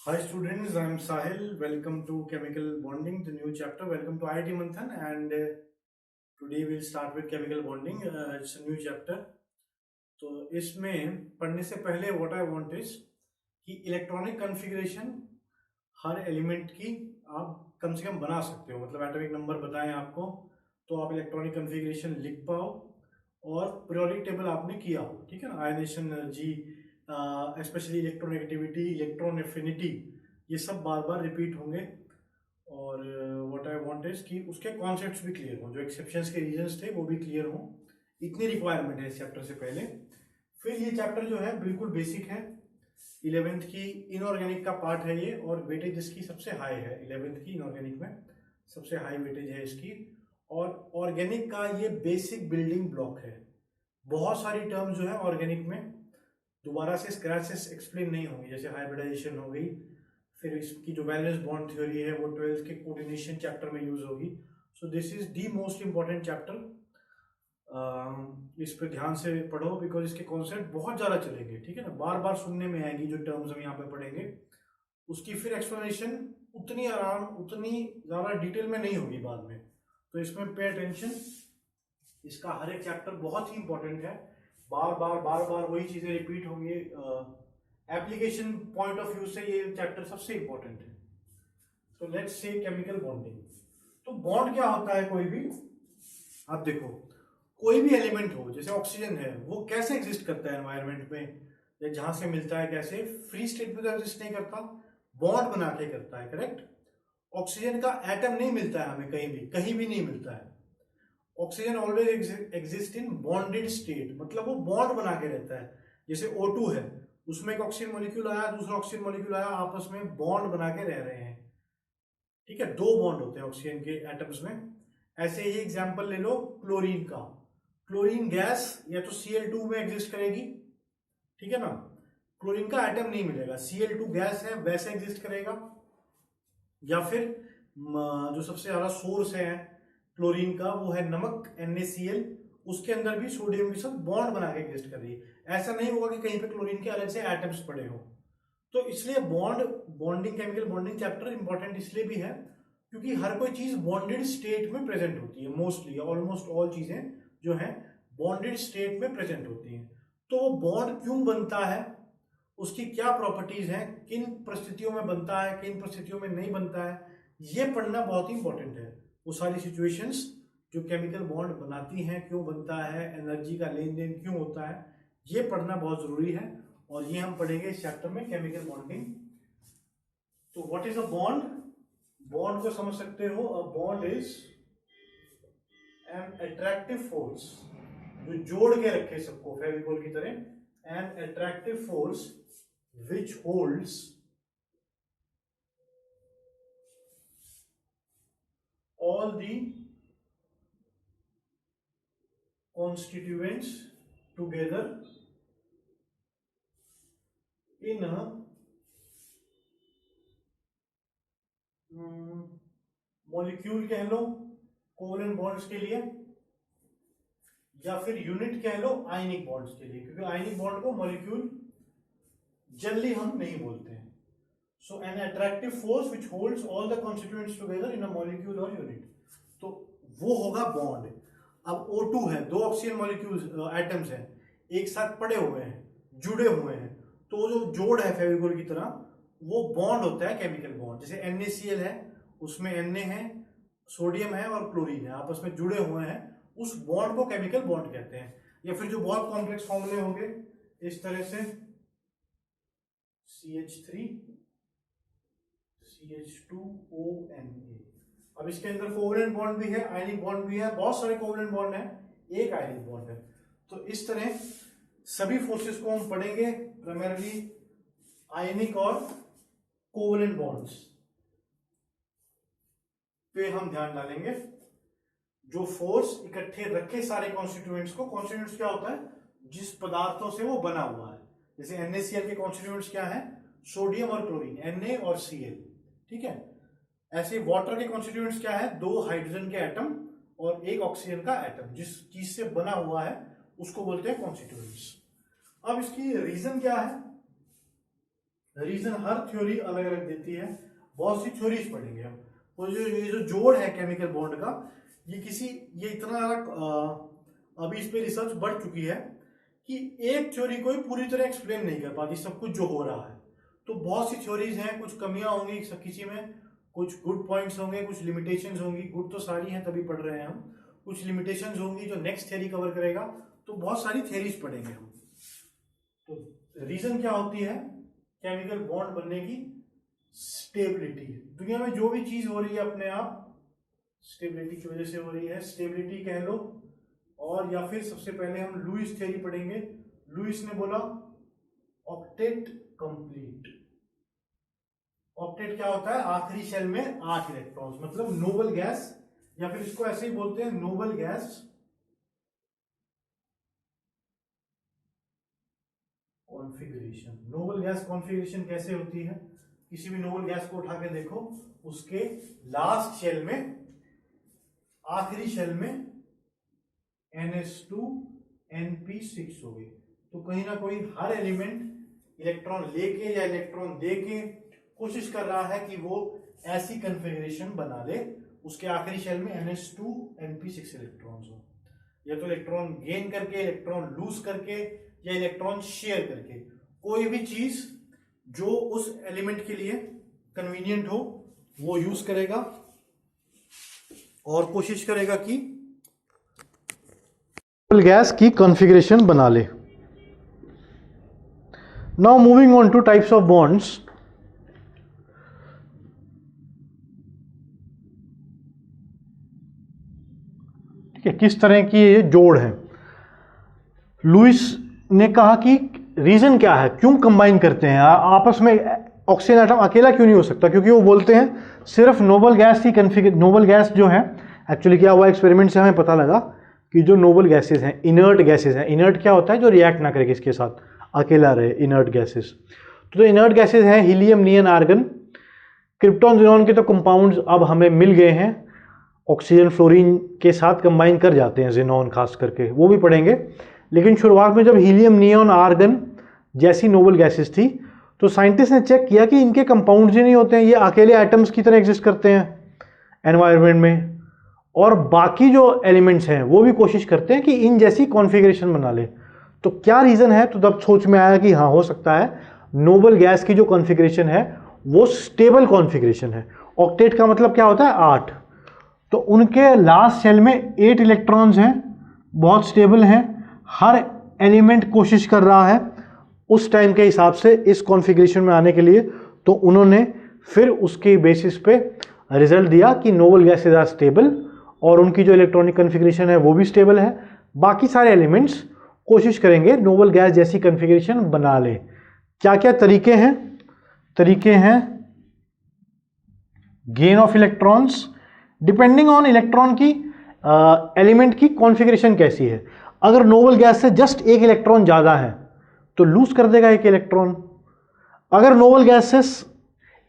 Hi students, I am Sahil. Welcome to Chemical Bonding, the new chapter. Welcome to IIT Manthan, and today we'll start with chemical bonding. It's a new chapter. तो इसमें पढ़ने से पहले what I want is कि electronic configuration हर element की आप कम से कम बना सकते हो, मतलब एटॉमिक नंबर बताएं आपको तो आप इलेक्ट्रॉनिक कॉन्फ़िगरेशन लिख पाओ और पीरियोडिक टेबल आपने किया हो, ठीक है ना। Ionisation energy, specially electronegativity, electron affinity, ये सब बार बार रिपीट होंगे। और व्हाट आई वांट इज कि उसके कॉन्सेप्ट्स भी क्लियर हों, जो एक्सेप्शंस के रीजंस थे वो भी क्लियर हों। इतनी रिक्वायरमेंट है इस चैप्टर से पहले। फिर ये चैप्टर जो है बिल्कुल बेसिक है, 11th की इनऑर्गेनिक का पार्ट है ये, और वेटेज इसकी सबसे हाई है। 11th की इनऑर्गेनिक में सबसे हाई वेटेज है इसकी। और ऑर्गेनिक का ये बेसिक बिल्डिंग ब्लॉक है। बहुत सारी टर्म जो है ऑर्गेनिक में दोबारा से स्क्रैच से एक्सप्लेन नहीं होंगी, जैसे हाइब्रिडाइजेशन हो गई, फिर इसकी जो वैलेंस बॉन्ड थ्योरी है वो 12th के कोऑर्डिनेशन चैप्टर में यूज होगी। So this is the most important chapter. इस पे ध्यान से पढ़ो बिकॉज इसके कॉन्सेप्ट बहुत ज़्यादा चलेंगे, ठीक है ना। बार बार सुनने में आएंगी जो टर्म्स हम यहाँ पे पढ़ेंगे, उसकी फिर एक्सप्लेनेशन उतनी ज़्यादा डिटेल में नहीं होगी बाद में। तो इसमें पे अटेंशन, इसका हर एक चैप्टर बहुत ही इंपॉर्टेंट है। बार बार वही चीज़ें रिपीट होंगी। एप्लीकेशन पॉइंट ऑफ व्यू से ये चैप्टर सबसे इंपॉर्टेंट है। तो लेट्स से केमिकल बॉन्डिंग। तो बॉन्ड क्या होता है? कोई भी, आप देखो, कोई भी एलिमेंट हो, जैसे ऑक्सीजन है, वो कैसे एग्जिस्ट करता है एनवायरनमेंट में, या जहां से मिलता है कैसे, फ्री स्टेट में तो एग्जिस्ट नहीं करता, बॉन्ड बना के करता है, करेक्ट। ऑक्सीजन का एटम नहीं मिलता है हमें कहीं भी नहीं मिलता है। Oxygen always exist in bonded state, मतलब वो बॉन्ड बना के रहता है। जैसे O2 है, उसमें एक ऑक्सीजन मॉलिक्यूल आया, दूसरा ऑक्सीजन मॉलिक्यूल आया, आपस में बॉन्ड बना के रह रहे हैं, ठीक है। दो बॉन्ड होते हैं ऑक्सीजन के एटम्स में। ऐसे ही एग्जांपल ले लो क्लोरीन का। क्लोरीन गैस या तो Cl2 में एग्जिस्ट करेगी, ठीक है ना। क्लोरीन का एटम नहीं मिलेगा, Cl2 गैस है वैसे एग्जिस्ट करेगा। या फिर जो सबसे ज्यादा सोर्स है क्लोरीन का वो है नमक, NaCl, उसके अंदर भी सोडियम के साथ बॉन्ड बना के एग्जिस्ट कर रही है। ऐसा नहीं होगा कि कहीं पे क्लोरीन के अलग से एटम्स पड़े हो। तो इसलिए bonding, chemical bonding chapter important इसलिए भी है क्योंकि हर कोई चीज बॉन्डेड स्टेट में प्रेजेंट होती है। मोस्टली ऑलमोस्ट ऑल चीजें जो है बॉन्डेड स्टेट में प्रेजेंट होती हैं। तो वो बॉन्ड क्यों बनता है, उसकी क्या प्रॉपर्टीज हैं, किन परिस्थितियों में बनता है, किन परिस्थितियों में नहीं बनता है, ये पढ़ना बहुत ही इंपॉर्टेंट है। वो सारी सिचुएशंस जो केमिकल बॉन्ड बनाती हैं, क्यों बनता है, एनर्जी का लेन देन क्यों होता है, ये पढ़ना बहुत जरूरी है। और ये हम पढ़ेंगे इस चैप्टर में, केमिकल बॉन्डिंग। तो what is a bond? Bond को समझ सकते हो, a bond is an attractive force, जो जोड़ के रखे सबको फेविकोल की तरह। N attractive force which holds all the constituents together in a molecule कह लो कोवलेंट बॉन्ड्स के लिए, या फिर यूनिट कह लो आयनिक बॉन्ड्स के लिए, क्योंकि आयनिक बॉन्ड को मॉलिक्यूल जनरली हम नहीं बोलते हैं। So an attractive force which holds all the constituents together in a molecule और यूनिट, तो वो होगा बॉन्ड। अब O2 है, दो ऑक्सीजन मॉलिक्यूल्स एटम्स हैं, एक साथ पड़े हुए हैं, जुड़े हुए हैं, तो जो जोड़ है फेविकोल की तरह, वो बॉन्ड होता है केमिकल बॉन्ड। जैसे NaCl है, उसमें Na है, सोडियम है और क्लोरीन है, आपस में जुड़े हुए हैं, उस बॉन्ड को केमिकल बॉन्ड कहते हैं। या फिर जो बहुत कॉम्प्लेक्स फॉर्मूले होंगे इस तरह से, CH3 CH2ONA। अब इसके अंदर कोवलेंट बॉन्ड भी है, आयनिक बॉन्ड भी है, बहुत सारे कोवलेंट बॉन्ड है, एक आयनिक बॉन्ड है। तो इस तरह सभी फोर्सेस को हम पढ़ेंगे, प्राइमरली आयनिक और कोवलेंट बॉन्ड्स पे हम ध्यान डालेंगे। जो फोर्स इकट्ठे रखे सारे कॉन्स्टिट्यूएंट्स को, कॉन्स्टिट्यूएंट्स क्या होता है, जिस पदार्थों से वो बना हुआ है। जैसे NaCl के कॉन्स्टिट्यूएंट्स क्या है, सोडियम और क्लोरीन, Na और Cl, ठीक है। ऐसे वाटर के कॉन्स्टिट्यूएंट्स क्या है, दो हाइड्रोजन के एटम और एक ऑक्सीजन का एटम, जिस चीज से बना हुआ है उसको बोलते हैं कॉन्स्टिट्यूएंट्स। अब इसकी रीजन क्या है? रीजन हर थ्योरी अलग अलग देती है, बहुत सी थ्योरीज पढ़ेंगे हम। और ये जो जोड़ है केमिकल बॉन्ड का, ये इतना अभी इस पे रिसर्च बढ़ चुकी है कि एक थ्योरी कोई पूरी तरह एक्सप्लेन नहीं कर पाती सब कुछ जो हो रहा है। तो बहुत सी थ्योरीज हैं, कुछ कमियां होंगी किसी में, कुछ गुड पॉइंट्स होंगे, कुछ लिमिटेशंस होंगी। गुड तो सारी हैं तभी पढ़ रहे हैं हम। कुछ लिमिटेशंस होंगी जो नेक्स्ट थ्योरी कवर करेगा। तो बहुत सारी थ्योरीज पढ़ेंगे हम। तो रीजन क्या होती है केमिकल बॉन्ड बनने की? स्टेबिलिटी। दुनिया में जो भी चीज हो रही है अपने आप स्टेबिलिटी की वजह से हो रही है, स्टेबिलिटी कह लो। और या फिर सबसे पहले हम लुईस थ्योरी पढ़ेंगे। लुईस ने बोला ऑक्टेट कंप्लीट। ऑक्टेट क्या होता है? आखिरी शेल में 8 इलेक्ट्रॉन्स, मतलब नोबल गैस, या फिर इसको ऐसे ही बोलते हैं noble gas configuration. Noble gas configuration कैसे होती है? किसी भी नोबल गैस को उठा के देखो, उसके लास्ट शेल में, आखिरी शेल में NH2 NP6 हो गई। तो कहीं ना कोई हर एलिमेंट इलेक्ट्रॉन लेके या इलेक्ट्रॉन देके कोशिश कर रहा है कि वो ऐसी कन्फिगरेशन बना ले उसके आखिरी शेल में NH2 NP6 इलेक्ट्रॉन्स हो। या तो इलेक्ट्रॉन गेन करके, इलेक्ट्रॉन लूज करके, या इलेक्ट्रॉन शेयर करके, कोई भी चीज जो उस एलिमेंट के लिए कन्वीनियंट हो वो यूज करेगा और कोशिश करेगा कि गैस की कॉन्फ़िगरेशन बना ले। Now moving on two types of bonds. ठीक है, किस तरह की ये जोड़ है? लुईस ने कहा कि रीजन क्या है, क्यों कंबाइन करते हैं आपस में? ऑक्सीजन एटम अकेला क्यों नहीं हो सकता? क्योंकि वो बोलते हैं सिर्फ नोबल गैस की नोबल गैस जो है, एक्चुअली क्या हुआ एक्सपेरिमेंट से हमें पता लगा कि जो नोबल गैसेस हैं, इनर्ट गैसेस हैं। इनर्ट क्या होता है? जो रिएक्ट ना करे किसके साथ, अकेला रहे, इनर्ट गैसेस। तो इनर्ट गैसेस हैं हीलियम, नियन, आर्गन। क्रिप्टॉन, ज़ीनॉन के तो कंपाउंड्स अब हमें मिल गए हैं, ऑक्सीजन फ्लोरीन के साथ कंबाइन कर जाते हैं, ज़ीनॉन खास करके, वो भी पढ़ेंगे। लेकिन शुरुआत में जब हीलियम, नियॉन, आर्गन जैसी नोबल गैसेस थी तो साइंटिस्ट ने चेक किया कि इनके कंपाउंड्स ही नहीं होते हैं, ये अकेले एटम्स की तरह एग्जिस्ट करते हैं एनवायरनमेंट में। और बाकी जो एलिमेंट्स हैं वो भी कोशिश करते हैं कि इन जैसी कॉन्फ़िगरेशन बना ले। तो क्या रीज़न है? तो तब सोच में आया कि हाँ, हो सकता है नोबल गैस की जो कॉन्फ़िगरेशन है वो स्टेबल कॉन्फ़िगरेशन है। ऑक्टेट का मतलब क्या होता है? 8। तो उनके लास्ट शेल में 8 इलेक्ट्रॉन्स हैं, बहुत स्टेबल हैं। हर एलिमेंट कोशिश कर रहा है उस टाइम के हिसाब से इस कॉन्फ़िगरेशन में आने के लिए। तो उन्होंने फिर उसके बेसिस पे रिजल्ट दिया कि नोबल गैसेज आर स्टेबल और उनकी जो इलेक्ट्रॉनिक कॉन्फ़िगरेशन है वो भी स्टेबल है। बाकी सारे एलिमेंट्स कोशिश करेंगे नोबल गैस जैसी कॉन्फ़िगरेशन बना ले। क्या क्या तरीके हैं? तरीके हैं gain of electrons, depending on electron की एलिमेंट की कॉन्फ़िगरेशन कैसी है। अगर नोबल गैस से जस्ट एक इलेक्ट्रॉन ज़्यादा है तो लूज कर देगा एक इलेक्ट्रॉन। अगर नोबल गैस से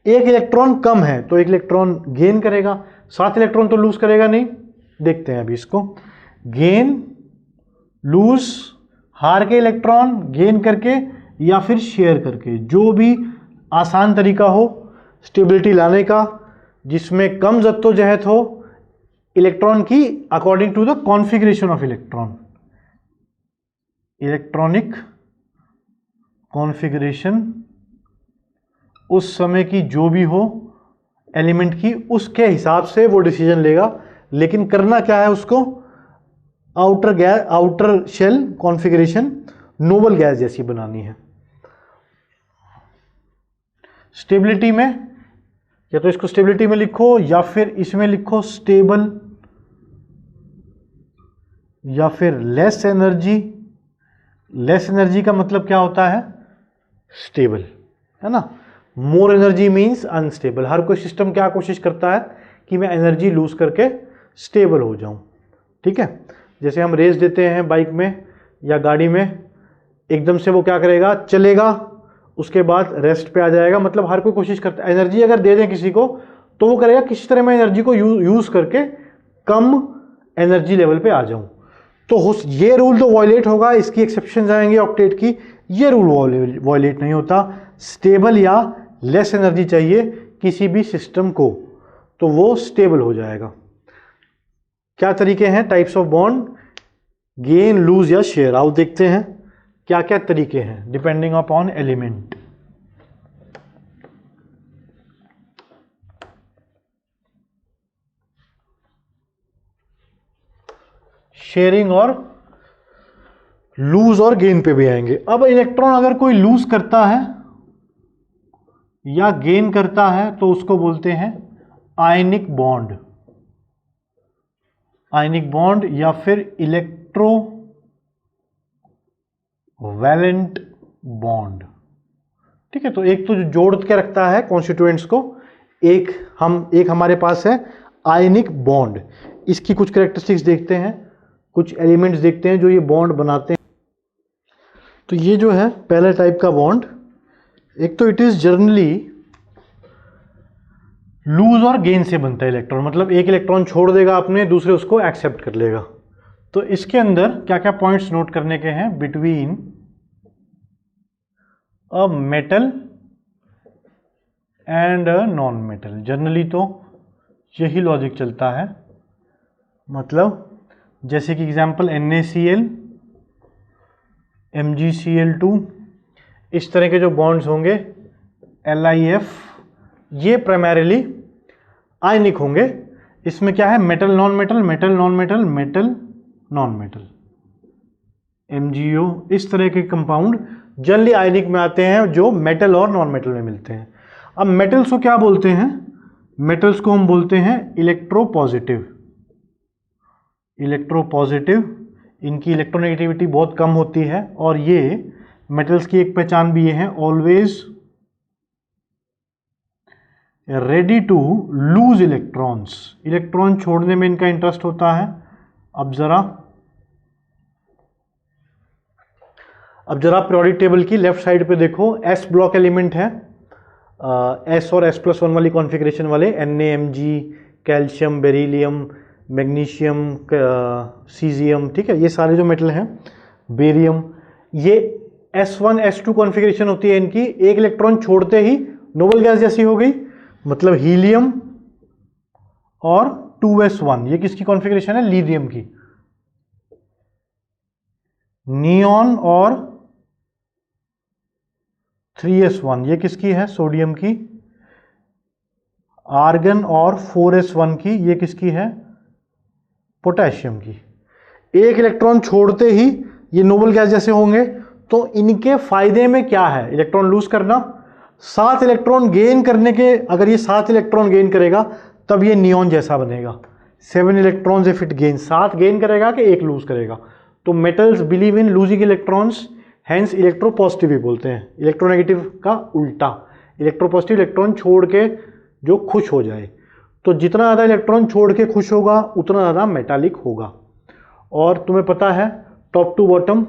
एक इलेक्ट्रॉन कम है तो एक इलेक्ट्रॉन गेन करेगा, 7 इलेक्ट्रॉन तो लूज करेगा नहीं। देखते हैं अभी इसको। गेन, लूज, हार के इलेक्ट्रॉन गेन करके या फिर शेयर करके, जो भी आसान तरीका हो स्टेबिलिटी लाने का, जिसमें कम जद्दोजहद हो इलेक्ट्रॉन की according to the configuration of electron. Electronic configuration उस समय की जो भी हो एलिमेंट की, उसके हिसाब से वो डिसीजन लेगा। लेकिन करना क्या है उसको? Outer shell configuration noble gas जैसी बनानी है। स्टेबिलिटी में या तो इसको स्टेबिलिटी में लिखो या फिर इसमें लिखो स्टेबल या फिर लेस एनर्जी। लेस एनर्जी का मतलब क्या होता है? स्टेबल, है ना। More energy means unstable. हर कोई सिस्टम क्या कोशिश करता है कि मैं एनर्जी लूज करके स्टेबल हो जाऊं। ठीक है, जैसे हम रेस देते हैं बाइक में या गाड़ी में, एकदम से वो क्या करेगा? चलेगा, उसके बाद रेस्ट पे आ जाएगा। मतलब हर कोई कोशिश करता है एनर्जी अगर दे दें किसी को तो वो करेगा किसी तरह मैं एनर्जी को यूज करके कम एनर्जी लेवल पे आ जाऊं। तो ये रूल तो वॉयलेट होगा, इसकी एक्सेप्शन आएंगे ऑक्टेट की। ये रूल वॉयलेट नहीं होता। स्टेबल या लेस एनर्जी चाहिए किसी भी सिस्टम को, तो वो स्टेबल हो जाएगा। क्या तरीके हैं types of bond? Gain, lose या शेयर। आओ देखते हैं क्या क्या तरीके हैं डिपेंडिंग अपॉन एलिमेंट। शेयरिंग और लूज और गेन पे भी आएंगे। अब इलेक्ट्रॉन अगर कोई लूज करता है या गेन करता है तो उसको बोलते हैं आयनिक बॉन्ड, आयनिक बॉन्ड या फिर इलेक्ट्रो वैलेंट बॉन्ड। ठीक है, तो एक तो जो जोड़ के रखता है कॉन्स्टिट्यूएंट्स को, एक हमारे पास है आयनिक बॉन्ड। इसकी कुछ कैरेक्टरिस्टिक्स देखते हैं, कुछ एलिमेंट्स देखते हैं जो ये बॉन्ड बनाते हैं। तो ये जो है पहला टाइप का बॉन्ड, एक तो इट इज जनरली लूज और गेन से बनता है इलेक्ट्रॉन, मतलब एक इलेक्ट्रॉन छोड़ देगा अपने, दूसरे उसको एक्सेप्ट कर लेगा। तो इसके अंदर क्या क्या पॉइंट्स नोट करने के हैं? Between a metal and a non metal, generally तो यही लॉजिक चलता है। मतलब जैसे कि एग्जांपल NaCl, MgCl2, इस तरह के जो बॉन्ड्स होंगे LiF, ये प्राइमरीली आयनिक होंगे। इसमें क्या है? Metal non metal, metal non metal, metal non metal, MgO, इस तरह के कंपाउंड जनरली आयनिक में आते हैं जो मेटल और नॉन मेटल में मिलते हैं। अब मेटल्स को क्या बोलते हैं? मेटल्स को हम बोलते हैं इलेक्ट्रोपॉजिटिव। इलेक्ट्रोपॉजिटिव, इनकी इलेक्ट्रोनेगेटिविटी बहुत कम होती है, और ये मेटल्स की एक पहचान भी ये है, always ready to lose electrons. Electron छोड़ने में इनका इंटरेस्ट होता है। अब जरा पीरियोडिक टेबल की लेफ्ट साइड पे देखो, एस ब्लॉक एलिमेंट है, एस और S+1 वाली कॉन्फ़िगरेशन वाले, Na, Mg, calcium, beryllium, magnesium, caesium, ठीक है, ये सारे जो मेटल हैं, बेरियम, ये S1 S2 कॉन्फ़िगरेशन होती है इनकी। एक इलेक्ट्रॉन छोड़ते ही नोबल गैस जैसी हो गई, मतलब हीलियम और 2s1, ये किसकी कॉन्फ़िगरेशन है? लिथियम की। नियॉन और 3s1, ये किसकी है? सोडियम की। आर्गन और 4s1 की, ये किसकी है? पोटेशियम की। एक इलेक्ट्रॉन छोड़ते ही ये नोबल गैस जैसे होंगे, तो इनके फायदे में क्या है? इलेक्ट्रॉन लूज करना। 7 इलेक्ट्रॉन गेन करने के, अगर ये 7 इलेक्ट्रॉन गेन करेगा तब ये नियॉन जैसा बनेगा। 7 electrons if it gain, 7 gain करेगा कि 1 लूज करेगा। तो metals believe in losing electrons, hence electropositive भी बोलते हैं। इलेक्ट्रोनेगेटिव का उल्टा, इलेक्ट्रोपॉजिटिव इलेक्ट्रॉन छोड़ के जो खुश हो जाए। तो जितना ज़्यादा इलेक्ट्रॉन छोड़ के खुश होगा उतना ज़्यादा मेटालिक होगा। और तुम्हें पता है top to bottom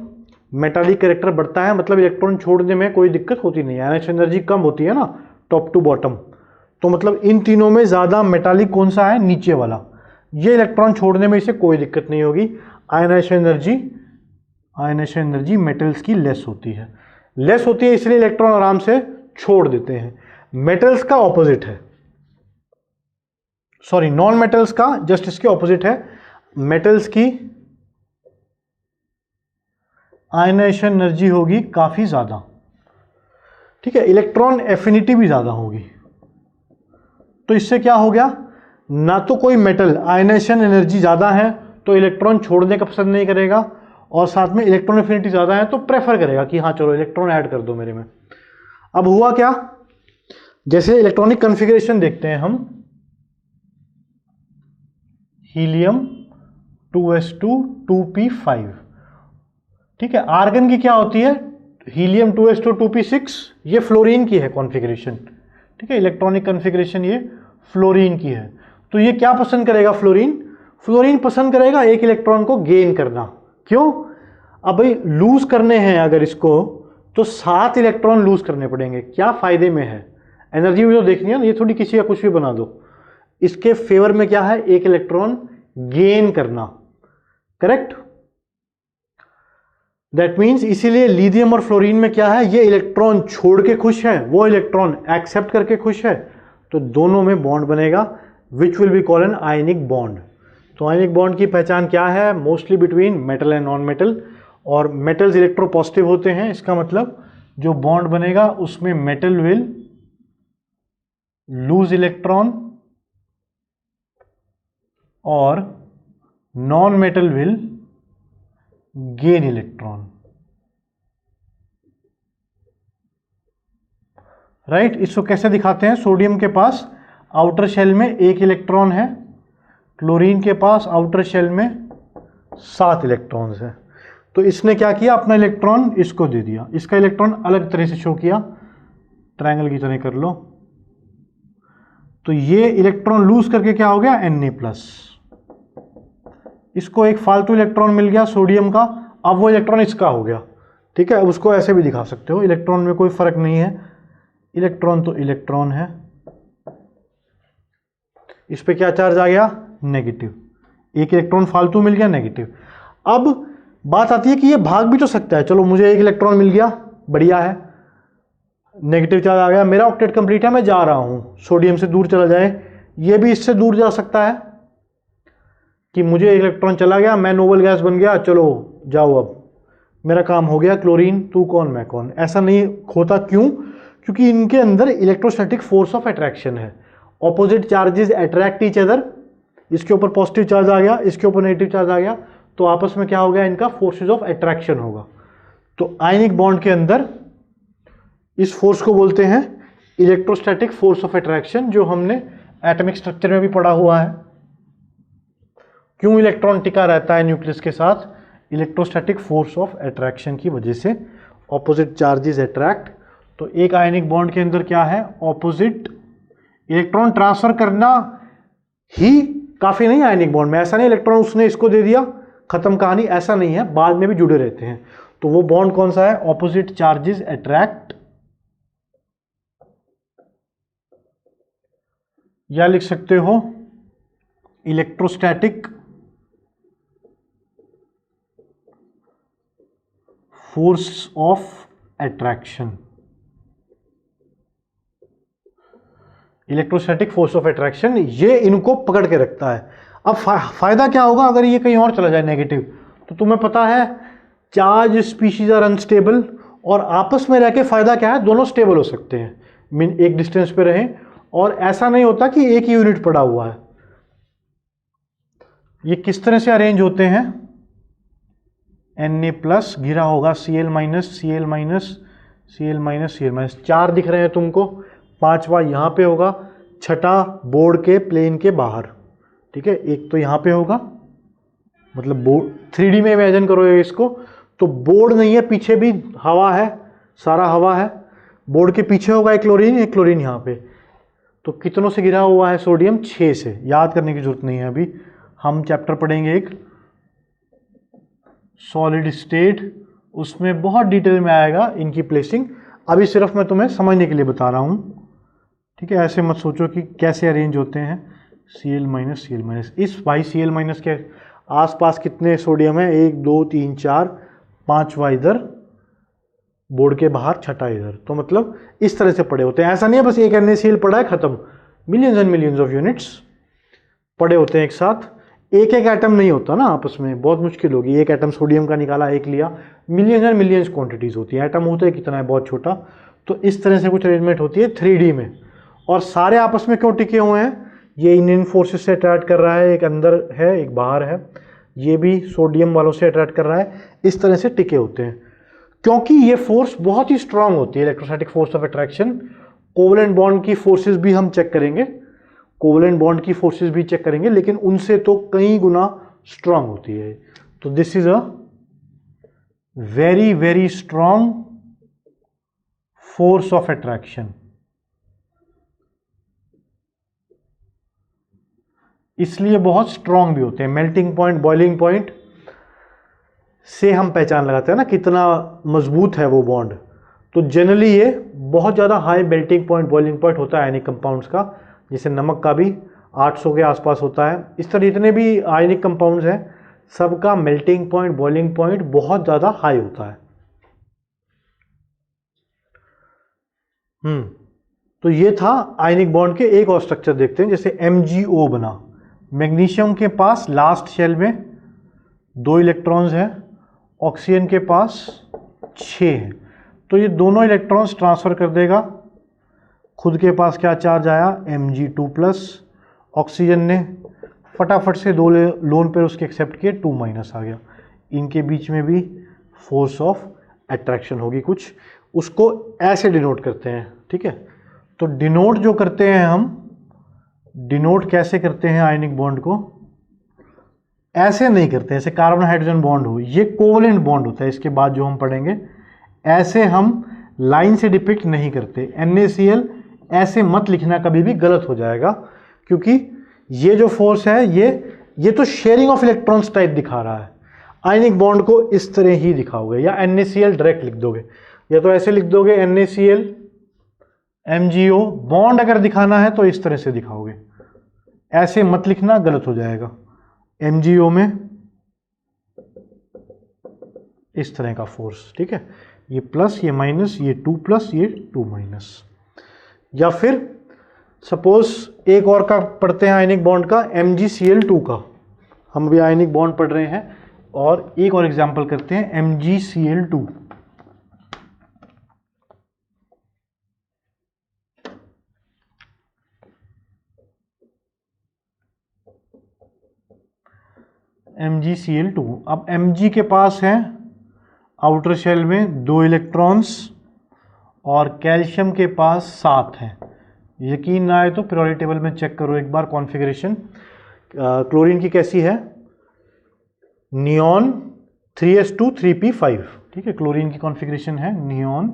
metallic character बढ़ता है, मतलब इलेक्ट्रॉन छोड़ने में कोई दिक्कत होती नहीं है, आयनाइजेशन एनर्जी कम होती है ना टॉप टू बॉटम। तो मतलब इन तीनों में ज़्यादा मेटालिक कौन सा है? नीचे वाला। ये इलेक्ट्रॉन छोड़ने में इसे कोई दिक्कत नहीं होगी। आयनाइजेशन एनर्जी मेटल्स की लेस होती है। लेस होती है इसलिए इलेक्ट्रॉन आराम से छोड़ देते हैं। मेटल्स का ऑपोजिट है, सॉरी नॉन मेटल्स का जस्ट इसके ऑपोजिट है। मेटल्स की आयनाइजेशन एनर्जी होगी काफी ज्यादा, ठीक है, इलेक्ट्रॉन एफिनिटी भी ज्यादा होगी। तो इससे क्या हो गया? ना तो कोई मेटल आयनाइजेशन एनर्जी ज्यादा है तो इलेक्ट्रॉन छोड़ने का पसंद नहीं करेगा, और साथ में इलेक्ट्रॉन एफिनिटी ज्यादा है तो प्रेफर करेगा कि हाँ चलो इलेक्ट्रॉन ऐड कर दो मेरे में। अब हुआ क्या? जैसे इलेक्ट्रॉनिक कॉन्फ़िगरेशन देखते हैं हम, हीलियम 2s2 2p5, ठीक है। आर्गन की क्या होती है? हीलियम 2s2 2p6, ये फ्लोरीन की है कॉन्फ़िगरेशन, ठीक है। इलेक्ट्रॉनिक कॉन्फ़िगरेशन ये फ्लोरीन की है। तो ये क्या पसंद करेगा? फ्लोरीन पसंद करेगा एक इलेक्ट्रॉन को गेन करना। क्यों? अब भाई लूज करने हैं अगर इसको, तो 7 इलेक्ट्रॉन लूज करने पड़ेंगे। क्या फायदे में है? एनर्जी भी तो देखनी है ना, ये थोड़ी किसी का कुछ भी बना दो। इसके फेवर में क्या है? एक इलेक्ट्रॉन गेन करना, करेक्ट। दैट मीन्स इसीलिए लिथियम और फ्लोरीन में क्या है, ये इलेक्ट्रॉन छोड़ के खुश है, वो इलेक्ट्रॉन एक्सेप्ट करके खुश है, तो दोनों में बॉन्ड बनेगा which will be called an ionic bond. तो आयनिक बॉन्ड की पहचान क्या है, mostly between metal and non metal, और मेटल्स इलेक्ट्रोपॉजिटिव होते हैं, इसका मतलब जो बॉन्ड बनेगा उसमें मेटल विल लूज इलेक्ट्रॉन और non metal will gain electron, right. इसको कैसे दिखाते हैं, सोडियम के पास आउटर शेल में 1 इलेक्ट्रॉन है, क्लोरीन के पास आउटर शेल में 7 इलेक्ट्रॉन्स है। तो इसने क्या किया, अपना इलेक्ट्रॉन इसको दे दिया, इसका इलेक्ट्रॉन अलग तरह से शो किया, ट्रायंगल की तरह कर लो, तो ये इलेक्ट्रॉन लूज करके क्या हो गया Na+, इसको एक फालतू इलेक्ट्रॉन मिल गया सोडियम का, अब वो इलेक्ट्रॉन इसका हो गया, ठीक है। उसको ऐसे भी दिखा सकते हो, इलेक्ट्रॉन में कोई फर्क नहीं है, इलेक्ट्रॉन तो इलेक्ट्रॉन है, इस पे क्या चार्ज आ गया, नेगेटिव, एक इलेक्ट्रॉन फालतू मिल गया, नेगेटिव। अब बात आती है कि ये भाग भी तो सकता है, चलो मुझे 1 इलेक्ट्रॉन मिल गया, बढ़िया है, नेगेटिव चार्ज आ गया, मेरा ऑक्टेट कंप्लीट है, मैं जा रहा हूं, सोडियम से दूर चला जाए, ये भी इससे दूर जा सकता है कि मुझे 1 इलेक्ट्रॉन चला गया, मैं नोबल गैस बन गया, चलो जाओ अब मेरा काम हो गया, क्लोरीन तू कौन मैं कौन, ऐसा नहीं होता। क्यों, क्योंकि इनके अंदर इलेक्ट्रोस्टैटिक फोर्स ऑफ अट्रैक्शन है, opposite charges attract each other, इसके ऊपर पॉजिटिव चार्ज आ गया, इसके ऊपर नेगेटिव चार्ज आ गया, तो आपस में क्या हो गया, इनका फोर्सेस ऑफ अट्रैक्शन होगा। तो आयनिक बॉन्ड के अंदर इस फोर्स को बोलते हैं इलेक्ट्रोस्टैटिक फोर्स ऑफ अट्रैक्शन, जो हमने एटॉमिक स्ट्रक्चर में भी पढ़ा हुआ है। क्यों इलेक्ट्रॉन टिका रहता है न्यूक्लियस के साथ, इलेक्ट्रोस्टैटिक फोर्स ऑफ अट्रैक्शन की वजह से, ऑपोजिट चार्जेस अट्रैक्ट। तो एक आयनिक बॉन्ड के अंदर क्या है, ऑपोजिट इलेक्ट्रॉन ट्रांसफर करना ही काफी नहीं आयनिक बॉन्ड में, ऐसा नहीं इलेक्ट्रॉन उसने इसको दे दिया खत्म कहानी, ऐसा नहीं है, बाद में भी जुड़े रहते हैं। तो वो बॉन्ड कौन सा है, ऑपोजिट चार्जेस अट्रैक्ट, या लिख सकते हो electrostatic force of attraction, electrostatic force of attraction, ये इनको पकड़ के रखता है। अब फायदा क्या होगा अगर ये कहीं और चला जाए नेगेटिव, तो तुम्हें पता है चार्ज स्पीशीज आर अनस्टेबल, और आपस में रह के फायदा क्या है, दोनों स्टेबल हो सकते हैं, मीन एक डिस्टेंस पे रहें, और ऐसा नहीं होता कि एक ही यूनिट पड़ा हुआ है। ये किस तरह से अरेंज होते हैं, Na+ घिरा होगा Cl-, Cl-, Cl-, Cl-, 4 दिख रहे हैं तुमको, 5वां यहां पे होगा, छठा बोर्ड के प्लेन के बाहर, ठीक है। एक तो यहां पे होगा, मतलब बोर्ड 3D में इमेजिन करो इसको, तो बोर्ड नहीं है, पीछे भी हवा है, सारा हवा है, बोर्ड के पीछे होगा एक क्लोरीन यहां पे। तो कितनों से घिरा हुआ है सोडियम, 6 से, याद करने की जरूरत नहीं है, अभी हम चैप्टर पढ़ेंगे एक सॉलिड स्टेट, उसमें बहुत डिटेल में आएगा इनकी प्लेसिंग, अभी सिर्फ मैं तुम्हें समझने के लिए बता रहा हूं, ठीक है। ऐसे मत सोचो कि कैसे अरेंज होते हैं, Cl-, Cl-, इस भाई Cl- के आसपास कितने सोडियम है, 1 2 3 4, 5वां इधर बोर्ड के बाहर, छठा इधर, तो मतलब इस तरह से पड़े होते हैं। ऐसा नहीं है बस एक NaCl पड़ा है खत्म, millions and millions of units पड़े होते हैं एक साथ, एक एक एटम नहीं होता ना आपस में, बहुत मुश्किल होगी, एक एटम सोडियम का निकाला, एक लिया, मिलियंस एंड मिलियंस क्वांटिटीज होती है, एटम होता है कितना है, बहुत छोटा। तो इस तरह से कुछ अरेंजमेंट होती है 3D में, और सारे आपस में क्यों टिके हुए हैं, ये इन फोर्सेस से अट्रैक्ट कर रहा है, एक अंदर है एक बाहर है, ये भी सोडियम वालों से अट्रैक्ट कर रहा है, इस तरह से टिके होते हैं, क्योंकि ये फोर्स बहुत ही स्ट्रांग होती है, electrostatic force of attraction. Covalent bond की फोर्सेस भी हम चेक करेंगे, कोवलेंट बॉन्ड की फोर्सेस भी चेक करेंगे, लेकिन उनसे तो कई गुना स्ट्रांग होती है। तो this is a very very strong force of attraction, इसलिए बहुत स्ट्रांग भी होते हैं। मेल्टिंग पॉइंट, बॉइलिंग पॉइंट से हम पहचान लगाते हैं ना कितना मजबूत है वो बॉन्ड। तो जनरली ये बहुत ज़्यादा high melting point, boiling point होता है आयनिक कंपाउंड्स का, जैसे नमक का भी 800 के आसपास होता है। इस तरह जितने भी आयनिक कंपाउंड्स हैं सबका मेल्टिंग पॉइंट, बॉइलिंग पॉइंट बहुत ज़्यादा हाई होता है। तो ये था आयनिक बॉन्ड के। एक और स्ट्रक्चर देखते हैं, जैसे MgO बना। मैग्नीशियम के पास लास्ट शेल में 2 इलेक्ट्रॉन्स हैं, ऑक्सीजन के पास 6 हैं। तो ये दोनों इलेक्ट्रॉन्स ट्रांसफर कर देगा, खुद के पास क्या चार्ज आया Mg2+। ऑक्सीजन ने फटाफट से 2 लोन पेयर उसके एक्सेप्ट किए, 2- आ गया। इनके बीच में भी फोर्स ऑफ अट्रैक्शन होगी कुछ, उसको ऐसे डिनोट करते हैं, ठीक है। तो डिनोट जो करते हैं हम, डिनोट कैसे करते हैं आयनिक बॉन्ड को, ऐसे नहीं करते ऐसे कार्बन हाइड्रोजन बॉन्ड हो, ये कोवलेंट बॉन्ड होता है। इसके बाद जो हम पढ़ेंगे, ऐसे हम लाइन से डिपिक्ट नहीं करते। NaCl ऐसे मत लिखना, कभी भी गलत हो जाएगा, क्योंकि ये जो फोर्स है ये तो शेयरिंग ऑफ इलेक्ट्रॉन्स टाइप दिखा रहा है। आयनिक बॉन्ड को इस तरह ही दिखाओगे, या NaCl डायरेक्ट लिख दोगे, या तो ऐसे लिख दोगे NaCl MgO। बॉन्ड अगर दिखाना है तो इस तरह से दिखाओगे, ऐसे मत लिखना, गलत हो जाएगा। MgO में इस तरह का फोर्स, ठीक है, ये प्लस, ये माइनस, ये 2+, ये 2-। या फिर सपोज एक और का पढ़ते हैं आयनिक बॉन्ड का, MgCl2 का। हम भी आयनिक बॉन्ड पढ़ रहे हैं, और एक और एग्जांपल करते हैं MgCl2। MgCl2। अब Mg के पास है आउटर शेल में 2 इलेक्ट्रॉन्स, और कैल्शियम के पास 7 हैं। यकीन ना आए तो पीरियोडिक टेबल में चेक करो एक बार कॉन्फ़िगरेशन। क्लोरीन की कैसी है, नियॉन 3s2 3p5, ठीक है। क्लोरीन की कॉन्फ़िगरेशन है नियॉन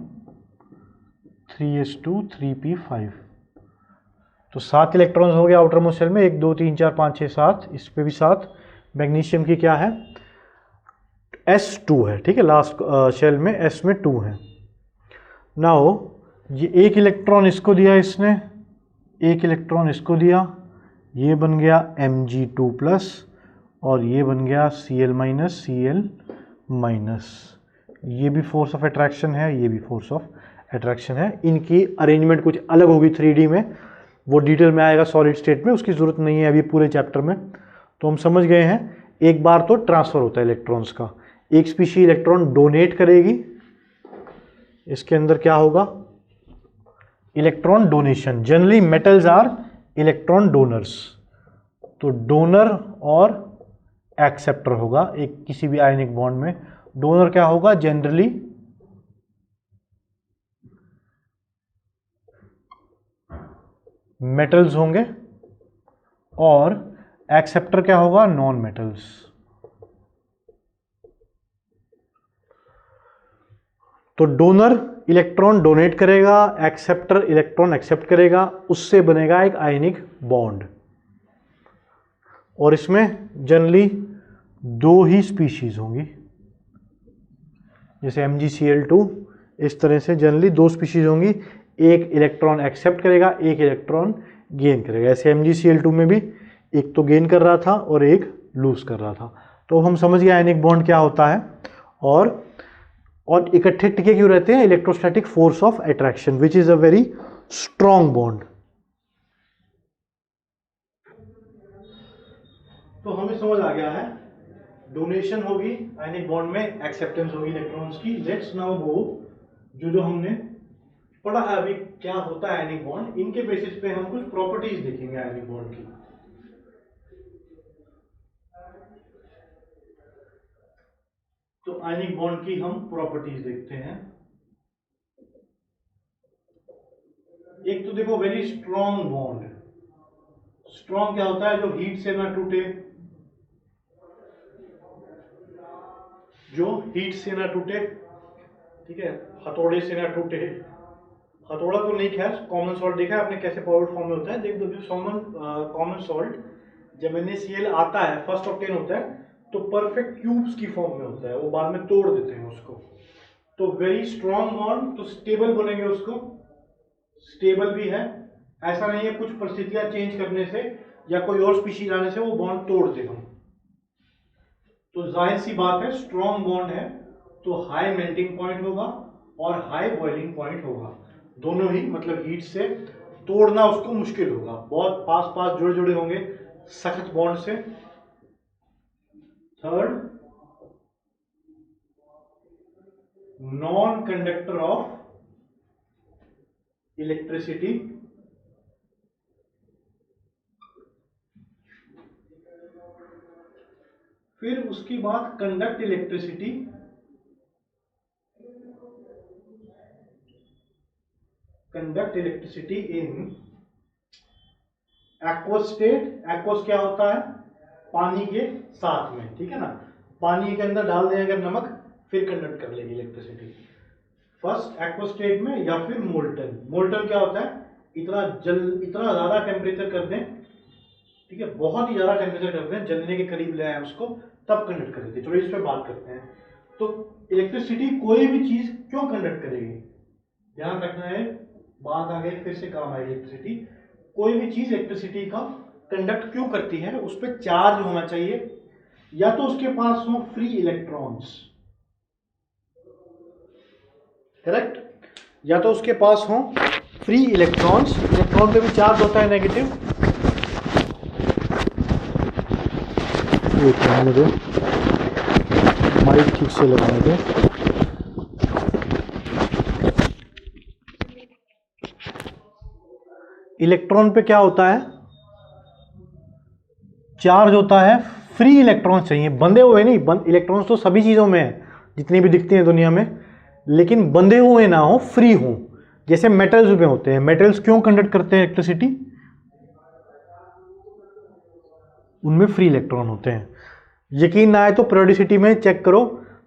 3s2 3p5। तो 7 इलेक्ट्रॉन्स हो गए आउटर मोस्ट शेल में, 1 2 3 4 5 6 7, इस पे भी 7। मैग्नीशियम की क्या है, S2 है, ठीक है, लास्ट शेल में S में 2 है। नाउ ये 1 इलेक्ट्रॉन इसको दिया इसने, 1 इलेक्ट्रॉन इसको दिया, ये बन गया Mg2+, और ये बन गया Cl-, ये भी फोर्स ऑफ अट्रैक्शन है, ये भी फोर्स ऑफ अट्रैक्शन है। इनकी अरेंजमेंट कुछ अलग होगी 3D में, वो डिटेल में आएगा सॉलिड स्टेट में, उसकी ज़रूरत नहीं है अभी पूरे चैप्टर में। तो हम समझ गए हैं, एक बार तो ट्रांसफ़र होता है इलेक्ट्रॉन्स का, एक स्पीशी इलेक्ट्रॉन डोनेट करेगी, इसके अंदर क्या होगा, electron donation. Generally metals are electron donors, तो डोनर और एक्सेप्टर होगा एक किसी भी आयनिक बॉन्ड में। डोनर क्या होगा, जनरली मेटल्स होंगे, और एक्सेप्टर क्या होगा, नॉन मेटल्स। तो डोनर इलेक्ट्रॉन डोनेट करेगा, एक्सेप्टर इलेक्ट्रॉन एक्सेप्ट करेगा, उससे बनेगा एक आयनिक बॉन्ड। और इसमें जनरली 2 ही स्पीशीज होंगी, जैसे MgCl2, इस तरह से जनरली 2 स्पीशीज होंगी, एक इलेक्ट्रॉन एक्सेप्ट करेगा, एक इलेक्ट्रॉन गेन करेगा। ऐसे MgCl2 में भी एक तो गेन कर रहा था और एक लूज कर रहा था। तो हम समझ गए आयनिक बॉन्ड क्या होता है, और इकट्ठे टिके क्यों रहते हैं, electrostatic force of attraction which is a very strong bond. तो हमें समझ आ गया है, डोनेशन होगी आयनिक बॉन्ड में, एक्सेप्टेंस होगी इलेक्ट्रॉन्स की। लेट्स नाउ गो, जो हमने पढ़ा है अभी क्या होता है आयनिक बॉन्ड, इनके बेसिस पे हम कुछ प्रॉपर्टीज देखेंगे आयनिक बॉन्ड की। तो आयनिक बॉन्ड की हम प्रॉपर्टीज देखते हैं। एक तो देखो वेरी स्ट्रॉन्ग बॉन्ड। स्ट्रॉन्ग क्या होता है, जो हीट से ना टूटे, जो हीट से ना टूटे, ठीक है, हथौड़े से ना टूटे। हथौड़ा तो नहीं, खैर कॉमन सॉल्ट देखा है आपने कैसे पाउडर फॉर्म में होता है, देख दो। कॉमन सॉल्ट जब NaCl आता है, फर्स्ट ऑक्टेन होता है, तो परफेक्ट क्यूब्स की फॉर्म में होता है, वो बाद में तोड़ देते हैं उसको। तो वेरी स्ट्रॉन्ग बॉन्ड, तो स्टेबल बनेंगे, उसको स्टेबल भी है, ऐसा नहीं है कुछ परिस्थितियां चेंज करने से या कोई और स्पीशीज आने से वो बॉन्ड तोड़ देगा। तो जाहिर सी बात है स्ट्रॉन्ग बॉन्ड है तो हाई मेल्टिंग पॉइंट होगा और हाई बॉइलिंग पॉइंट होगा, दोनों ही मतलब हीट से तोड़ना उसको मुश्किल होगा, बहुत पास पास जुड़े जुड़े होंगे सख्त बॉन्ड से। Third, non conductor of electricity, फिर उसके बाद conduct electricity, conduct electricity in aqueous state. Aqueous क्या होता है? पानी के साथ में, ठीक है ना, पानी के अंदर डाल दें अगर नमक, फिर कंडक्ट कर लेगी इलेक्ट्रिसिटी। फर्स्ट एक्वस स्टेट में, या फिर मोल्टन। मोल्टन क्या होता है? इतना ज्यादा टेम्परेचर कर दें, ठीक है, बहुत ही ज्यादा टेम्परेचर कर दें, जलने के करीब ले आए उसको, तब कंडक्ट करेगी। चलो इस पे बात करते हैं। तो इलेक्ट्रिसिटी कोई भी चीज क्यों कंडक्ट करेगी, ध्यान रखना है, बात आ गई फिर से काम आएगी इलेक्ट्रिसिटी। कोई भी चीज इलेक्ट्रिसिटी का कंडक्ट क्यों करती है? उस पर चार्ज होना चाहिए, या तो उसके पास हो फ्री इलेक्ट्रॉन्स, करेक्ट, या तो उसके पास हो फ्री इलेक्ट्रॉन्स। इलेक्ट्रॉन पे भी चार्ज होता है नेगेटिव। मुझे माइक ठीक से लगाने दे। इलेक्ट्रॉन पे क्या होता है? चार्ज होता है, फ्री इलेक्ट्रॉन चाहिए, बंधे हुए नहीं। इलेक्ट्रॉन्स तो सभी चीजों में है जितनी भी दिखती हैं दुनिया में, लेकिन बंधे हुए ना हो, फ्री हो। जैसे मेटल्स में होते हैं। मेटल्स क्यों कंडक्ट करते हैं इलेक्ट्रिसिटी? उनमें फ्री इलेक्ट्रॉन होते हैं। यकीन ना आए तो पेरियोडिसिटी में चेक करो,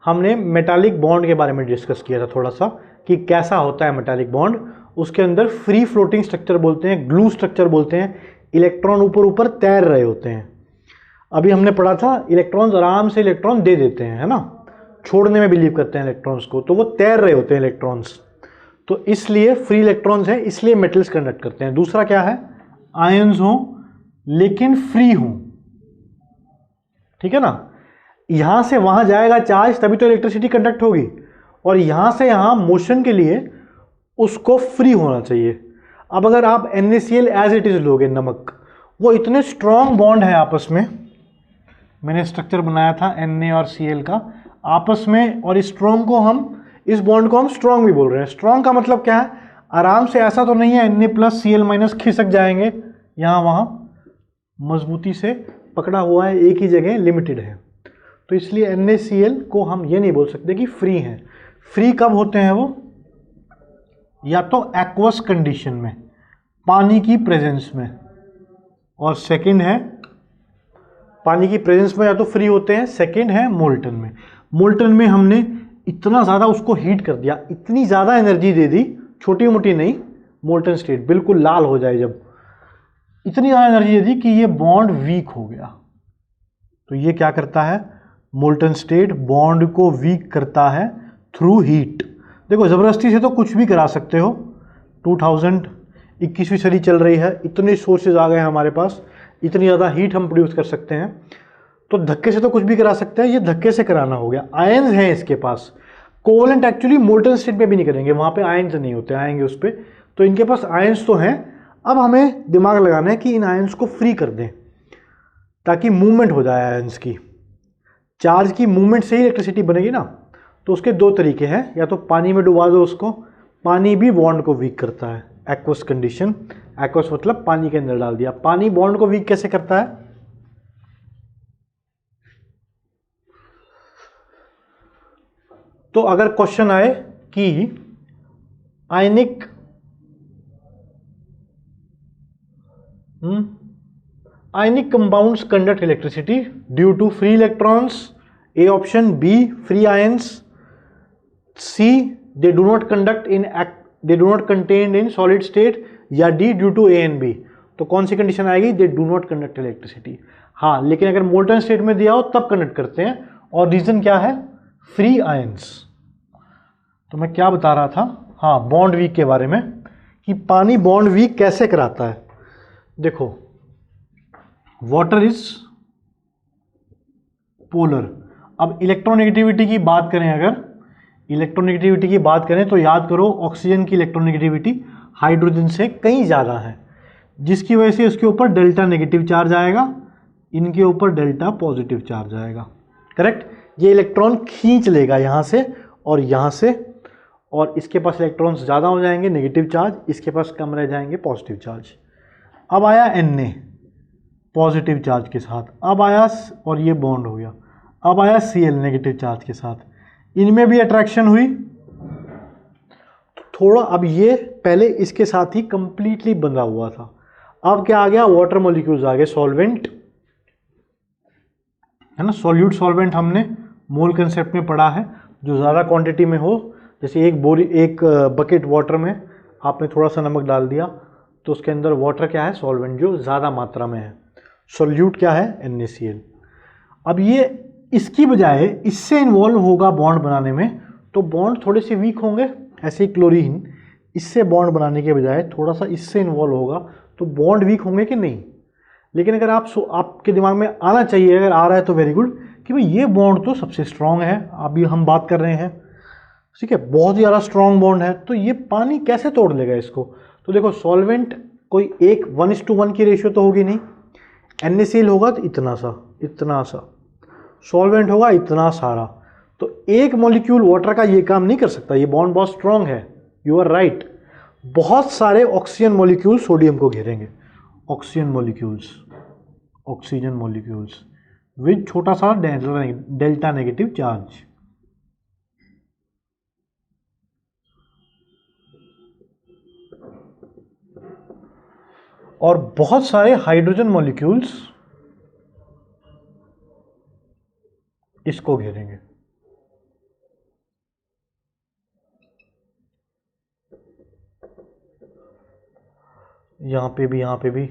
हमने मेटालिक बॉन्ड के बारे में डिस्कस किया था थोड़ा सा, कि कैसा होता है मेटालिक बॉन्ड। उसके अंदर फ्री फ्लोटिंग स्ट्रक्चर बोलते हैं, ग्लू स्ट्रक्चर बोलते हैं, इलेक्ट्रॉन ऊपर ऊपर तैर रहे होते हैं। अभी हमने पढ़ा था इलेक्ट्रॉन्स आराम से इलेक्ट्रॉन दे देते हैं, है ना, छोड़ने में बिलीव करते हैं इलेक्ट्रॉन्स को, तो वो तैर रहे होते हैं इलेक्ट्रॉन्स। तो इसलिए फ्री इलेक्ट्रॉन्स हैं, इसलिए मेटल्स कंडक्ट करते हैं। दूसरा क्या है? आयंस हो लेकिन फ्री हो, ठीक है ना, यहां से वहां जाएगा चार्ज, तभी तो इलेक्ट्रिसिटी कंडक्ट होगी, और यहां से यहां मोशन के लिए उसको फ्री होना चाहिए। अब अगर आप NaCl एज इट इज लोगे, नमक, वो इतने स्ट्रॉन्ग बॉन्ड है आपस में, मैंने स्ट्रक्चर बनाया था Na और Cl का आपस में, और स्ट्रॉन्ग को हम, इस बॉन्ड को हम स्ट्रॉन्ग भी बोल रहे हैं। स्ट्रॉन्ग का मतलब क्या है? आराम से, ऐसा तो नहीं है Na+Cl- खिसक जाएंगे यहां वहां, मजबूती से पकड़ा हुआ है, एक ही जगह लिमिटेड है। तो इसलिए NaCl को हम ये नहीं बोल सकते कि फ्री हैं। फ्री कब होते हैं वो? या तो एक्वस कंडीशन में, पानी की प्रेजेंस में, और सेकंड है पानी की प्रेजेंस में या तो फ्री होते हैं, सेकंड है मोल्टन में। मोल्टन में हमने इतना ज़्यादा उसको हीट कर दिया, इतनी ज़्यादा एनर्जी दे दी, छोटी मोटी नहीं, मोल्टन स्टेट बिल्कुल लाल हो जाए जब, इतनी ज़्यादा एनर्जी दे दी कि ये बॉन्ड वीक हो गया। तो ये क्या करता है? मोल्टन स्टेट बॉन्ड को वीक करता है थ्रू हीट। देखो ज़बरदस्ती से तो कुछ भी करा सकते हो। 2021वीं सदी चल रही है, इतने सोर्सेज आ गए हैं हमारे पास, इतनी ज़्यादा हीट हम प्रोड्यूस कर सकते हैं, तो धक्के से तो कुछ भी करा सकते हैं। ये धक्के से कराना हो गया। आयंस हैं इसके पास, कोवलेंट एक्चुअली मोल्टन स्टेट में भी नहीं करेंगे, वहाँ पे आयंस नहीं होते, आएंगे उस पर। तो इनके पास आयंस तो हैं। अब हमें दिमाग लगाना है कि इन आयंस को फ्री कर दें ताकि मूवमेंट हो जाए आयंस की। चार्ज की मूवमेंट से ही इलेक्ट्रिसिटी बनेगी ना। तो उसके दो तरीके हैं, या तो पानी में डुबा दो उसको, पानी भी बॉन्ड को वीक करता है, एक्वस कंडीशन। एक्वस मतलब पानी के अंदर डाल दिया। पानी बॉन्ड को वीक कैसे करता है? तो अगर क्वेश्चन आए कि ionic compounds conduct electricity due to free electrons, A option, B free ions, C they do not contain in solid state, या D due to A and B. तो कौन सी कंडीशन आएगी? They do not conduct electricity. हाँ, लेकिन अगर molten state में दिया हो तब कंडक्ट करते हैं, और रीजन क्या है? Free ions. तो मैं क्या बता रहा था? हाँ, बॉन्ड वीक के बारे में, कि पानी बॉन्ड वीक कैसे कराता है। देखो, वाटर इज पोलर। अब इलेक्ट्रोनेगेटिविटी की बात करें, अगर इलेक्ट्रोनेगेटिविटी की बात करें तो याद करो ऑक्सीजन की इलेक्ट्रोनेगेटिविटी हाइड्रोजन से कहीं ज़्यादा है, जिसकी वजह से उसके ऊपर डेल्टा नेगेटिव चार्ज आएगा, इनके ऊपर डेल्टा पॉजिटिव चार्ज आएगा। करेक्ट, ये इलेक्ट्रॉन खींच लेगा यहाँ से और यहाँ से, और इसके पास इलेक्ट्रॉन्स ज़्यादा हो जाएंगे नेगेटिव चार्ज, इसके पास कम रह जाएंगे पॉजिटिव चार्ज। अब आया Na पॉजिटिव चार्ज के साथ, अब आया और ये बॉन्ड हो गया, अब आया Cl नेगेटिव चार्ज के साथ, इनमें भी अट्रैक्शन हुई थोड़ा। अब ये पहले इसके साथ ही कंप्लीटली बंधा हुआ था, अब क्या आ गया, वाटर मॉलिक्यूल्स आ गए, सॉल्वेंट है ना। सॉल्यूट सॉल्वेंट हमने मोल कंसेप्ट में पढ़ा है, जो ज़्यादा क्वांटिटी में हो, जैसे एक बकेट वाटर में आपने थोड़ा सा नमक डाल दिया तो उसके अंदर वाटर क्या है, सॉल्वेंट जो ज़्यादा मात्रा में है। सॉल्यूट क्या है, NaCl। अब ये इसकी बजाय इससे इन्वॉल्व होगा बॉन्ड बनाने में, तो बॉन्ड थोड़े से वीक होंगे। ऐसे ही क्लोरीन इससे बॉन्ड बनाने के बजाय थोड़ा सा इससे इन्वॉल्व होगा, तो बॉन्ड वीक होंगे कि नहीं। लेकिन अगर आपके दिमाग में आना चाहिए, अगर आ रहा है तो वेरी गुड, कि भाई ये बॉन्ड तो सबसे स्ट्रांग है, अभी हम बात कर रहे हैं, ठीक है, बहुत ही ज़्यादा स्ट्रांग बॉन्ड है, तो ये पानी कैसे तोड़ लेगा इसको। तो देखो सॉल्वेंट कोई एक 1:1 की रेशियो तो होगी नहीं, NaCl होगा तो इतना सा, सॉल्वेंट होगा इतना सारा, तो एक मॉलिक्यूल वाटर का ये काम नहीं कर सकता, ये बॉन्ड बहुत स्ट्रांग है। यू आर राइट, बहुत सारे ऑक्सीजन मॉलिक्यूल सोडियम को घेरेंगे, ऑक्सीजन मॉलिक्यूल्स विद छोटा सा डेल्टा नेगेटिव चार्ज। और बहुत सारे हाइड्रोजन मॉलिक्यूल्स इसको घेरेंगे। यहाँ पे भी।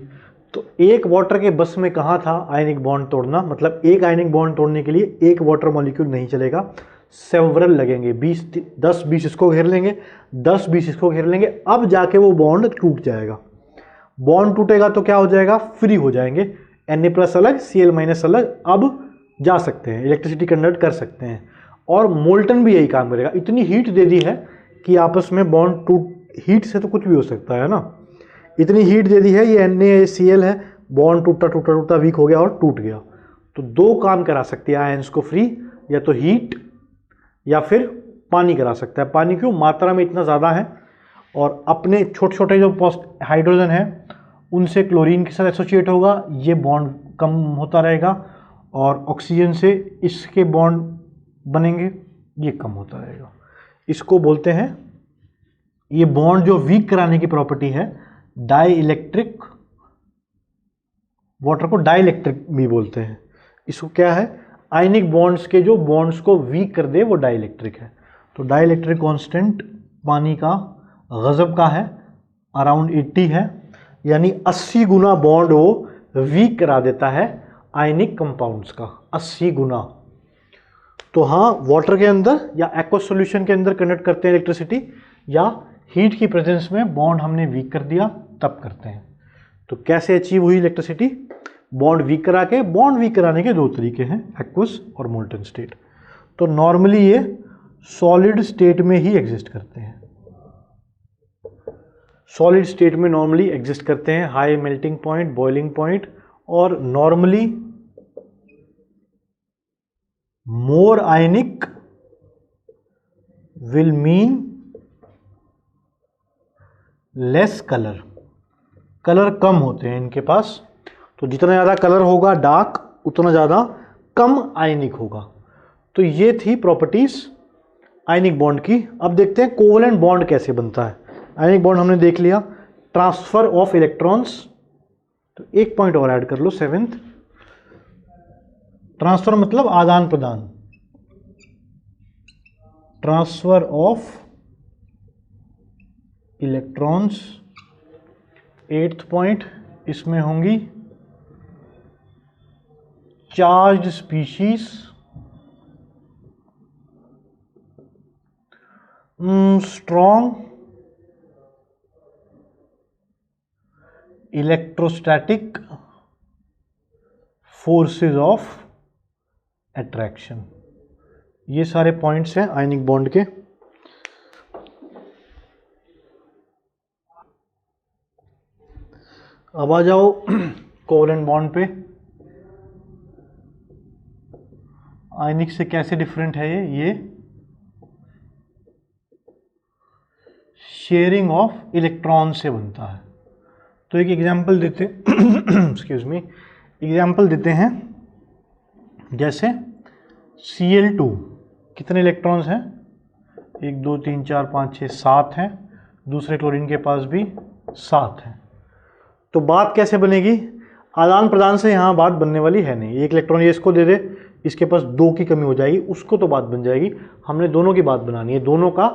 तो एक वाटर के बस में कहाँ था आयनिक बॉन्ड तोड़ना, मतलब एक आयनिक बॉन्ड तोड़ने के लिए एक वाटर मॉलिक्यूल नहीं चलेगा, सेवरल लगेंगे, 10-20 इसको घेर लेंगे, 10-20 इसको घेर लेंगे, अब जाके वो बॉन्ड टूट जाएगा। बॉन्ड टूटेगा तो क्या हो जाएगा, फ्री हो जाएंगे, Na+ अलग Cl- अलग, अब जा सकते हैं, इलेक्ट्रिसिटी कन्वर्ट कर सकते हैं। और मोल्टन भी यही काम करेगा, इतनी हीट दे दी है कि आपस में बॉन्ड टूट, हीट से तो कुछ भी हो सकता है ना, इतनी हीट दे दी है, ये NaCl है, बॉन्ड टूटा वीक हो गया और टूट गया। तो दो काम करा सकती है आयंस को फ्री, या तो हीट या फिर पानी करा सकता है। पानी क्यों, मात्रा में इतना ज़्यादा है, और अपने छोटे छोटे जो हाइड्रोजन है उनसे क्लोरीन के साथ एसोसिएट होगा, ये बॉन्ड कम होता रहेगा, और ऑक्सीजन से इसके बॉन्ड बनेंगे, ये कम होता रहेगा। इसको बोलते हैं, ये बॉन्ड जो वीक कराने की प्रॉपर्टी है, डाई इलेक्ट्रिक, वाटर को डाई इलेक्ट्रिक भी बोलते हैं। इसको क्या है, आयनिक बॉन्ड्स के जो बॉन्ड्स को वीक कर दे वो डाई इलेक्ट्रिक है। तो डाई इलेक्ट्रिक कॉन्स्टेंट पानी का गजब का है, अराउंड 80 है, यानी 80 गुना बॉन्ड वो वीक करा देता है आयनिक कंपाउंड्स का, 80 गुना। तो हाँ, वाटर के अंदर या एक्वस सॉल्यूशन के अंदर कनेक्ट करते हैं इलेक्ट्रिसिटी, या हीट की प्रेजेंस में बॉन्ड हमने वीक कर दिया तब करते हैं। तो कैसे अचीव हुई इलेक्ट्रिसिटी, बॉन्ड वीक करा के। बॉन्ड वीक कराने के दो तरीके हैं, एक्वस और मोल्टन स्टेट। तो नॉर्मली ये सॉलिड स्टेट में ही एग्जिस्ट करते हैं, सॉलिड स्टेट में नॉर्मली एग्जिस्ट करते हैं, high melting point, boiling point, और normally more ionic will mean less colour, colour कम होते हैं इनके पास। तो जितना ज़्यादा कलर होगा डार्क, उतना ज़्यादा कम आयनिक होगा। तो ये थी प्रॉपर्टीज आयनिक बॉन्ड की। अब देखते हैं कोवलेंट बॉन्ड कैसे बनता है। आयनिक बॉन्ड हमने देख लिया, ट्रांसफर ऑफ इलेक्ट्रॉन्स। तो एक पॉइंट और ऐड कर लो, 7th, ट्रांसफर मतलब आदान प्रदान, transfer of electrons. 8th point, इसमें होंगी charge species, strong electrostatic forces of attraction. ये सारे पॉइंट्स हैं आयनिक बॉन्ड के। अब आ जाओ कोवलेंट बॉन्ड पे। आयनिक से कैसे डिफरेंट है ये शेयरिंग ऑफ इलेक्ट्रॉन से बनता है। तो एक एग्जांपल देते एक्सक्यूज मी, एग्जांपल देते हैं। जैसे Cl2 कितने इलेक्ट्रॉन्स हैं? 1 2 3 4 5 6 7 हैं। दूसरे क्लोरीन के पास भी 7 हैं। तो बात कैसे बनेगी? आदान प्रदान से यहाँ बात बनने वाली है नहीं। एक इलेक्ट्रॉन ये इसको दे दे, इसके पास 2 की कमी हो जाएगी, उसको तो बात बन जाएगी। हमने दोनों की बात बनानी है, दोनों का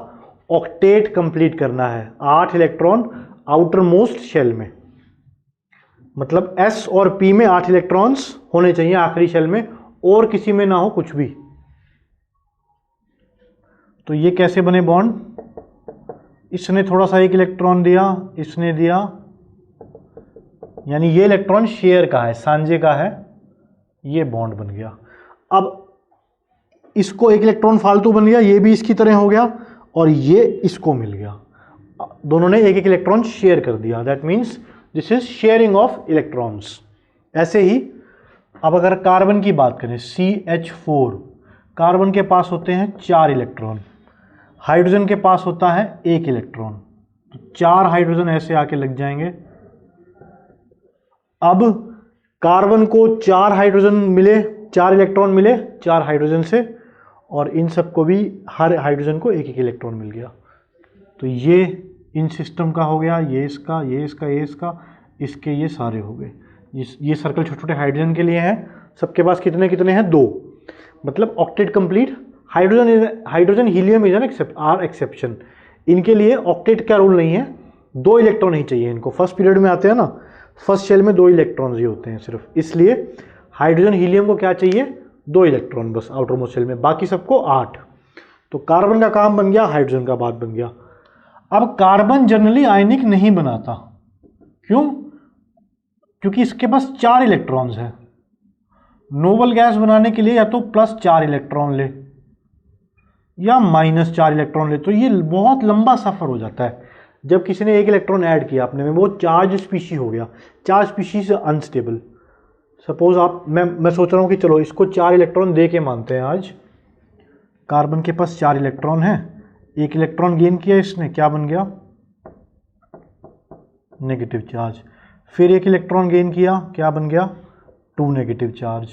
ऑक्टेट कंप्लीट करना है। 8 इलेक्ट्रॉन आउटर मोस्ट शेल में, मतलब S और P में 8 इलेक्ट्रॉन्स होने चाहिए आखिरी शेल में, और किसी में ना हो कुछ भी। तो ये कैसे बने बॉन्ड? इसने थोड़ा सा एक इलेक्ट्रॉन दिया, इसने दिया, यानी ये इलेक्ट्रॉन शेयर का है, सांझे का है, ये बॉन्ड बन गया। अब इसको एक इलेक्ट्रॉन फालतू बन गया, ये भी इसकी तरह हो गया, और ये इसको मिल गया। दोनों ने एक एक इलेक्ट्रॉन शेयर कर दिया। That means this is sharing of electrons. ऐसे ही अब अगर कार्बन की बात करें, CH4, कार्बन के पास होते हैं 4 इलेक्ट्रॉन, हाइड्रोजन के पास होता है 1 इलेक्ट्रॉन। तो 4 हाइड्रोजन ऐसे आके लग जाएंगे। अब कार्बन को 4 हाइड्रोजन मिले, 4 इलेक्ट्रॉन मिले 4 हाइड्रोजन से, और इन सबको भी हर हाइड्रोजन को एक एक इलेक्ट्रॉन मिल गया। तो ये इन सिस्टम का हो गया, ये इसका, ये इसका, ये इसका, इसके ये सारे हो गए। ये सर्कल छोटे छोटे हाइड्रोजन के लिए हैं। सबके पास कितने कितने हैं? 2, मतलब octet complete. Hydrogen helium is an are exception. इनके लिए ऑक्टेट का रूल नहीं है, 2 इलेक्ट्रॉन ही चाहिए इनको। फर्स्ट पीरियड में आते हैं ना, फर्स्ट शेल में 2 इलेक्ट्रॉन्स ही होते हैं सिर्फ, इसलिए हाइड्रोजन हीलियम को क्या चाहिए? 2 इलेक्ट्रॉन बस आउटर मोस्ट शेल में, बाकी सबको 8। तो कार्बन का काम बन गया, हाइड्रोजन का बात बन गया। अब कार्बन जनरली आयनिक नहीं बनाता, क्यों? क्योंकि इसके पास 4 इलेक्ट्रॉन्स हैं। नोबल गैस बनाने के लिए या तो +4 इलेक्ट्रॉन ले या -4 इलेक्ट्रॉन ले, तो ये बहुत लंबा सफर हो जाता है। जब किसी ने 1 इलेक्ट्रॉन ऐड किया अपने में, वो चार्ज स्पीशी हो गया। चार्ज स्पीशी से अनस्टेबल। सपोज आप, मैं सोच रहा हूँ कि चलो इसको 4 इलेक्ट्रॉन दे के मानते हैं आज। कार्बन के पास 4 इलेक्ट्रॉन है, 1 इलेक्ट्रॉन गेन किया इसने, क्या बन गया? Negative charge. फिर 1 इलेक्ट्रॉन गेन किया, क्या बन गया? 2 नेगेटिव चार्ज।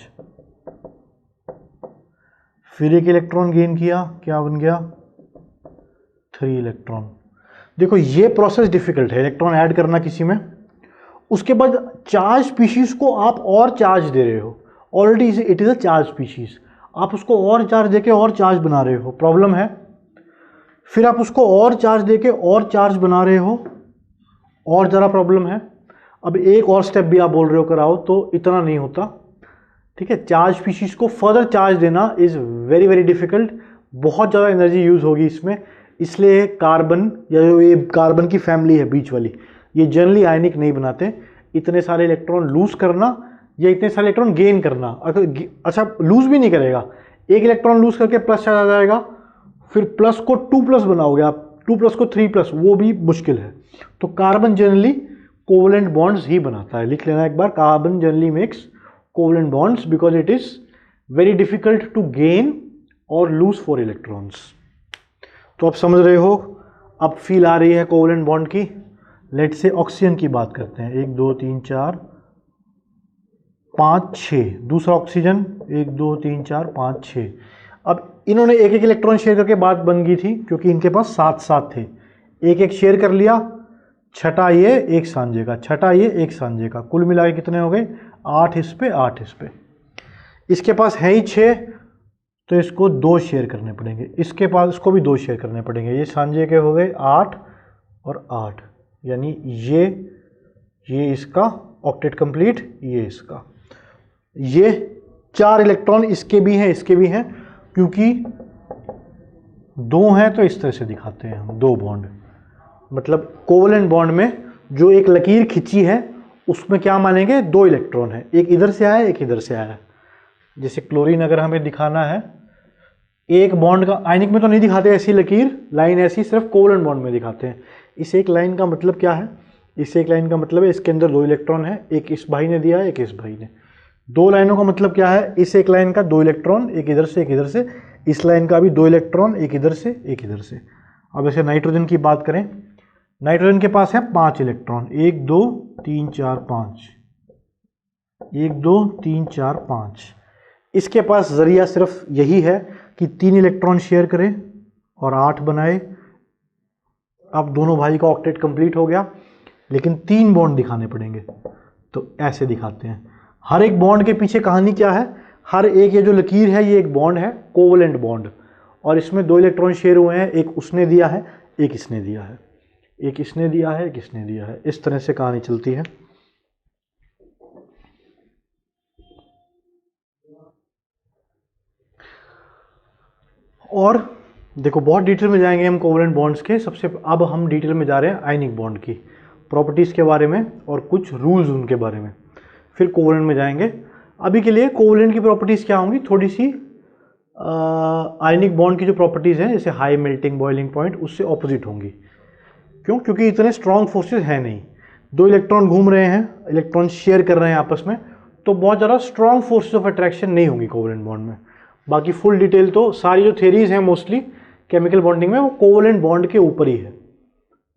फिर 1 इलेक्ट्रॉन गेन किया, क्या बन गया? 3 इलेक्ट्रॉन। देखो ये प्रोसेस डिफिकल्ट है, इलेक्ट्रॉन ऐड करना किसी में। उसके बाद चार्ज स्पीशीज को आप और चार्ज दे रहे हो, already it is a charge species, आप उसको और चार्ज देके और चार्ज बना रहे हो, प्रॉब्लम है। फिर आप उसको और चार्ज देके और चार्ज बना रहे हो, और ज़रा प्रॉब्लम है। अब एक और स्टेप भी आप बोल रहे हो कराओ, तो इतना नहीं होता, ठीक है। चार्ज स्पीशीज को फर्दर चार्ज देना इज़ वेरी वेरी डिफिकल्ट, बहुत ज़्यादा एनर्जी यूज़ होगी इसमें। इसलिए कार्बन या जो ये कार्बन की फैमिली है बीच वाली, ये जनरली आयनिक नहीं बनाते। इतने सारे इलेक्ट्रॉन लूज करना या इतने सारे इलेक्ट्रॉन गेन करना, अगर अच्छा लूज भी नहीं करेगा, 1 इलेक्ट्रॉन लूज करके प्लस चार्ज आ जाएगा, फिर प्लस को 2+ बनाओगे आप, 2+ को 3+, वो भी मुश्किल है। तो कार्बन जनरली कोवलेंट बॉन्ड्स ही बनाता है। लिख लेना एक बार, carbon generally makes covalent bonds because it is very difficult to gain or lose 4 electrons. तो आप समझ रहे हो, अब फील आ रही है कोवलेंट बॉन्ड की। लेट से ऑक्सीजन की बात करते हैं, 1 2 3 4 5 6, दूसरा ऑक्सीजन 1 2 3 4 5 6। अब इन्होंने एक एक इलेक्ट्रॉन शेयर करके बात बन गई थी, क्योंकि इनके पास 7 थे, एक एक शेयर कर लिया, छठा ये, एक सांझे का, छठा ये, एक सांझे का, कुल मिला के कितने हो गए? 8 इस पे 8 इस पे। इसके पास है ही 6, तो इसको 2 शेयर करने पड़ेंगे, इसके पास इसको भी 2 शेयर करने पड़ेंगे। ये सांझे के हो गए 8 और 8, यानी ये इसका ऑक्टेट कंप्लीट, ये इसका, ये 4 इलेक्ट्रॉन इसके भी हैं, इसके भी हैं, क्योंकि 2 हैं तो इस तरह से दिखाते हैं हम 2 बॉन्ड। मतलब कोवलेंट बॉन्ड में जो एक लकीर खिंची है उसमें क्या मानेंगे? 2 इलेक्ट्रॉन है, एक इधर से आया एक इधर से आया। जैसे क्लोरीन अगर हमें दिखाना है, एक बॉन्ड का, आयनिक में तो नहीं दिखाते ऐसी लकीर, लाइन ऐसी सिर्फ कोवलेंट बॉन्ड में दिखाते हैं। इस एक लाइन का मतलब क्या है? इस एक लाइन का मतलब है इसके अंदर 2 इलेक्ट्रॉन है, एक इस भाई ने दिया है, एक इस भाई ने। 2 लाइनों का मतलब क्या है? इस एक लाइन का 2 इलेक्ट्रॉन, एक इधर से एक इधर से। इस लाइन का भी 2 इलेक्ट्रॉन, एक इधर से एक इधर से। अब ऐसे नाइट्रोजन की बात करें, नाइट्रोजन के पास है 5 इलेक्ट्रॉन, 1 2 3 4 5, 1 2 3 4 5। इसके पास जरिया सिर्फ यही है कि 3 इलेक्ट्रॉन शेयर करे और 8 बनाए। अब दोनों भाई का ऑक्टेट कंप्लीट हो गया, लेकिन 3 बॉन्ड दिखाने पड़ेंगे, तो ऐसे दिखाते हैं। हर एक बॉन्ड के पीछे कहानी क्या है? हर एक ये जो लकीर है ये एक बॉन्ड है, कोवलेंट बॉन्ड, और इसमें 2 इलेक्ट्रॉन शेयर हुए हैं, एक उसने दिया है, एक इसने दिया है, एक इसने दिया है, एक इसने दिया है। इस तरह से कहानी चलती है। और देखो बहुत डिटेल में जाएंगे हम कोवलेंट बॉन्ड्स के। सबसे अब हम डिटेल में जा रहे हैं आयनिक बॉन्ड की प्रॉपर्टीज़ के बारे में और कुछ रूल्स उनके बारे में, फिर कोवलेंट में जाएंगे। अभी के लिए कोवलेंट की प्रॉपर्टीज़ क्या होंगी, थोड़ी सी आयनिक बॉन्ड की जो प्रॉपर्टीज़ हैं जैसे हाई मेल्टिंग बॉइलिंग पॉइंट, उससे ऑपोजिट होंगी। क्यों? क्योंकि इतने स्ट्रॉन्ग फोर्सेस हैं नहीं। 2 इलेक्ट्रॉन घूम रहे हैं, इलेक्ट्रॉन शेयर कर रहे हैं आपस में, तो बहुत ज़्यादा स्ट्रॉन्ग फोर्सेस ऑफ अट्रैक्शन नहीं होंगी कोवलेंट बॉन्ड में। बाकी फुल डिटेल तो सारी जो थ्योरीज हैं मोस्टली केमिकल बॉन्डिंग में, वो कोवलेंट बॉन्ड के ऊपर ही है।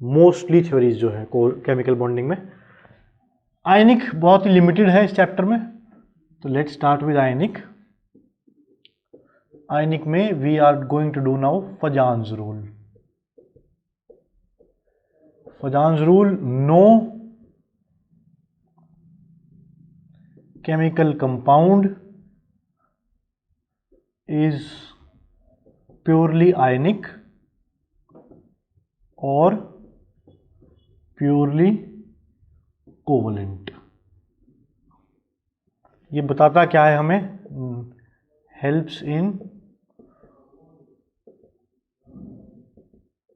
मोस्टली थ्योरीज जो है केमिकल बॉन्डिंग में। आयनिक बहुत ही लिमिटेड है इस चैप्टर में, तो let's start with ionic. Ionic में we are going to do now Fajans rule. Fajans rule, no chemical compound is purely ionic or purely covalent। ये बताता क्या है हमें? helps in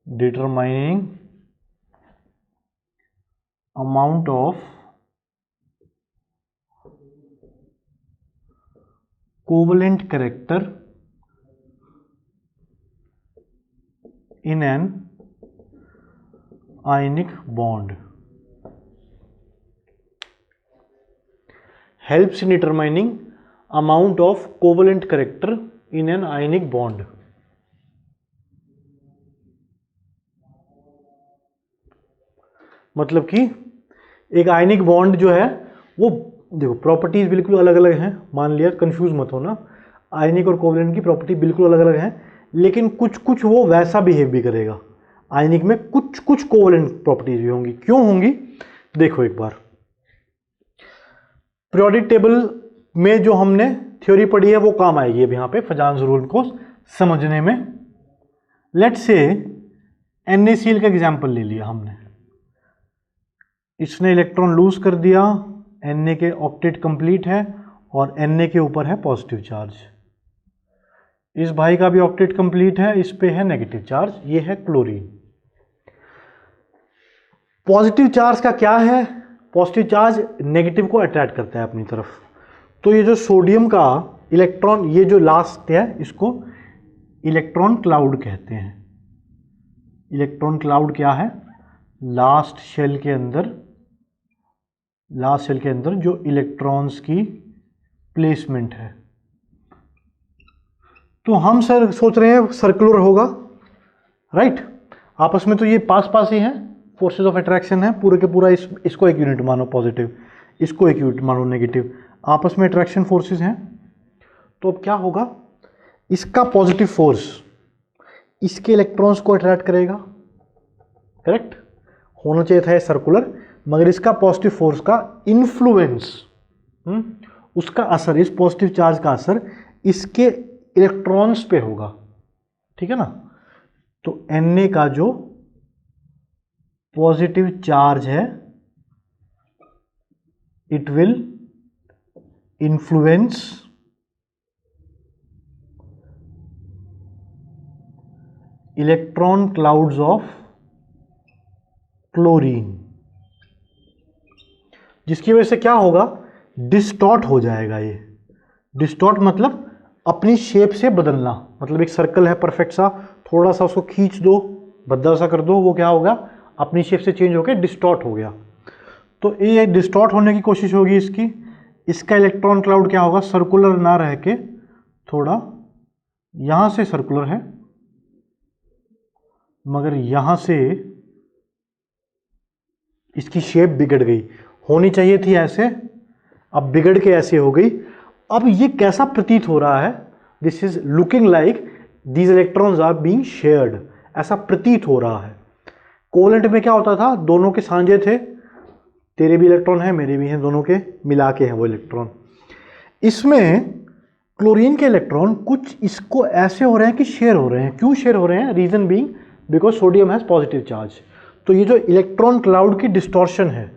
determining amount of covalent character in an ionic bond। helps in determining amount of covalent character in an ionic bond। मतलब कि एक ionic bond जो है वो, देखो प्रॉपर्टीज बिल्कुल अलग अलग हैं, मान लिया, कंफ्यूज मत होना। आयनिक और कोवलेंट की प्रॉपर्टी बिल्कुल अलग अलग हैं, लेकिन कुछ कुछ वो वैसा बिहेव भी करेगा। आयनिक में कुछ कुछ कोवलेंट प्रॉपर्टीज भी होंगी। क्यों होंगी? देखो एक बार, पीरियोडिक टेबल में जो हमने थ्योरी पढ़ी है वो काम आएगी अब यहाँ पे फजान्स रूल को समझने में। लेट्स से NaCl का एग्जाम्पल ले लिया हमने, इसने इलेक्ट्रॉन लूज कर दिया, Na के ऑक्टेट कंप्लीट है और Na के ऊपर है पॉजिटिव चार्ज। इस भाई का भी ऑक्टेट कंप्लीट है, इस पे है नेगेटिव चार्ज, ये है क्लोरीन। पॉजिटिव चार्ज का क्या है? पॉजिटिव चार्ज नेगेटिव को अट्रैक्ट करता है अपनी तरफ। तो ये जो सोडियम का इलेक्ट्रॉन, ये जो लास्ट है, इसको इलेक्ट्रॉन क्लाउड कहते हैं। इलेक्ट्रॉन क्लाउड क्या है? लास्ट शेल के अंदर जो इलेक्ट्रॉन्स की प्लेसमेंट है। तो हम सर सोच रहे हैं सर्कुलर होगा, राइट? आपस में तो ये पास पास ही हैं, फोर्सेस ऑफ अट्रैक्शन है पूरे के पूरा। इसको एक यूनिट मानो पॉजिटिव, इसको एक यूनिट मानो नेगेटिव, आपस में अट्रैक्शन फोर्सेस हैं। तो अब क्या होगा? इसका पॉजिटिव फोर्स इसके इलेक्ट्रॉन्स को अट्रैक्ट करेगा, करेक्ट? होना चाहिए था ये सर्कुलर, मगर इसका पॉजिटिव फोर्स का इन्फ्लुएंस, उसका असर, इस पॉजिटिव चार्ज का असर इसके इलेक्ट्रॉन्स पे होगा, ठीक है ना? तो Na का जो पॉजिटिव चार्ज है, it will influence electron clouds of chlorine, जिसकी वजह से क्या होगा? डिस्टॉर्ट हो जाएगा ये। डिस्टॉर्ट मतलब अपनी शेप से बदलना, मतलब एक सर्कल है परफेक्ट सा, थोड़ा सा उसको खींच दो, भद्दा सा कर दो, वो क्या होगा, अपनी शेप से चेंज होकर डिस्टॉर्ट हो गया। तो ये डिस्टॉर्ट होने की कोशिश होगी इसकी। इसका इलेक्ट्रॉन क्लाउड क्या होगा, सर्कुलर ना रह के थोड़ा यहाँ से सर्कुलर है, मगर यहाँ से इसकी शेप बिगड़ गई, होनी चाहिए थी ऐसे, अब बिगड़ के ऐसे हो गई। अब ये कैसा प्रतीत हो रहा है, this is looking like these electrons are being shared, ऐसा प्रतीत हो रहा है। कोवेलेंट में क्या होता था, दोनों के साझे थे, तेरे भी इलेक्ट्रॉन है मेरे भी हैं, दोनों के मिला के हैं वो इलेक्ट्रॉन। इसमें क्लोरीन के इलेक्ट्रॉन कुछ इसको ऐसे हो रहे हैं कि शेयर हो रहे हैं। क्यों शेयर हो रहे हैं, reason being because sodium has positive charge. तो ये जो इलेक्ट्रॉन क्लाउड की डिस्टॉर्शन है,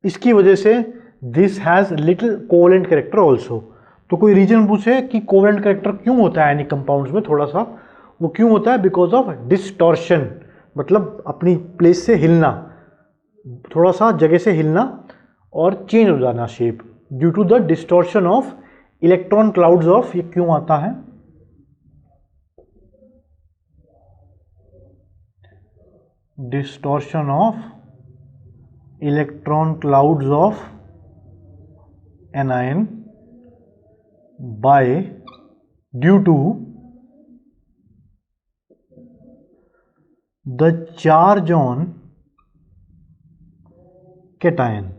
इसकी वजह से this has little covalent character also. तो कोई रीजन पूछे कि कोवेलेंट कैरेक्टर क्यों होता है आयनिक कंपाउंड्स में, थोड़ा सा वो क्यों होता है, बिकॉज ऑफ डिस्टॉर्शन, मतलब अपनी प्लेस से हिलना, थोड़ा सा जगह से हिलना और चेंज हो जाना shape, due to the distortion of electron clouds of, ये क्यों आता है, distortion of electron clouds of anion by due to the charge on cation।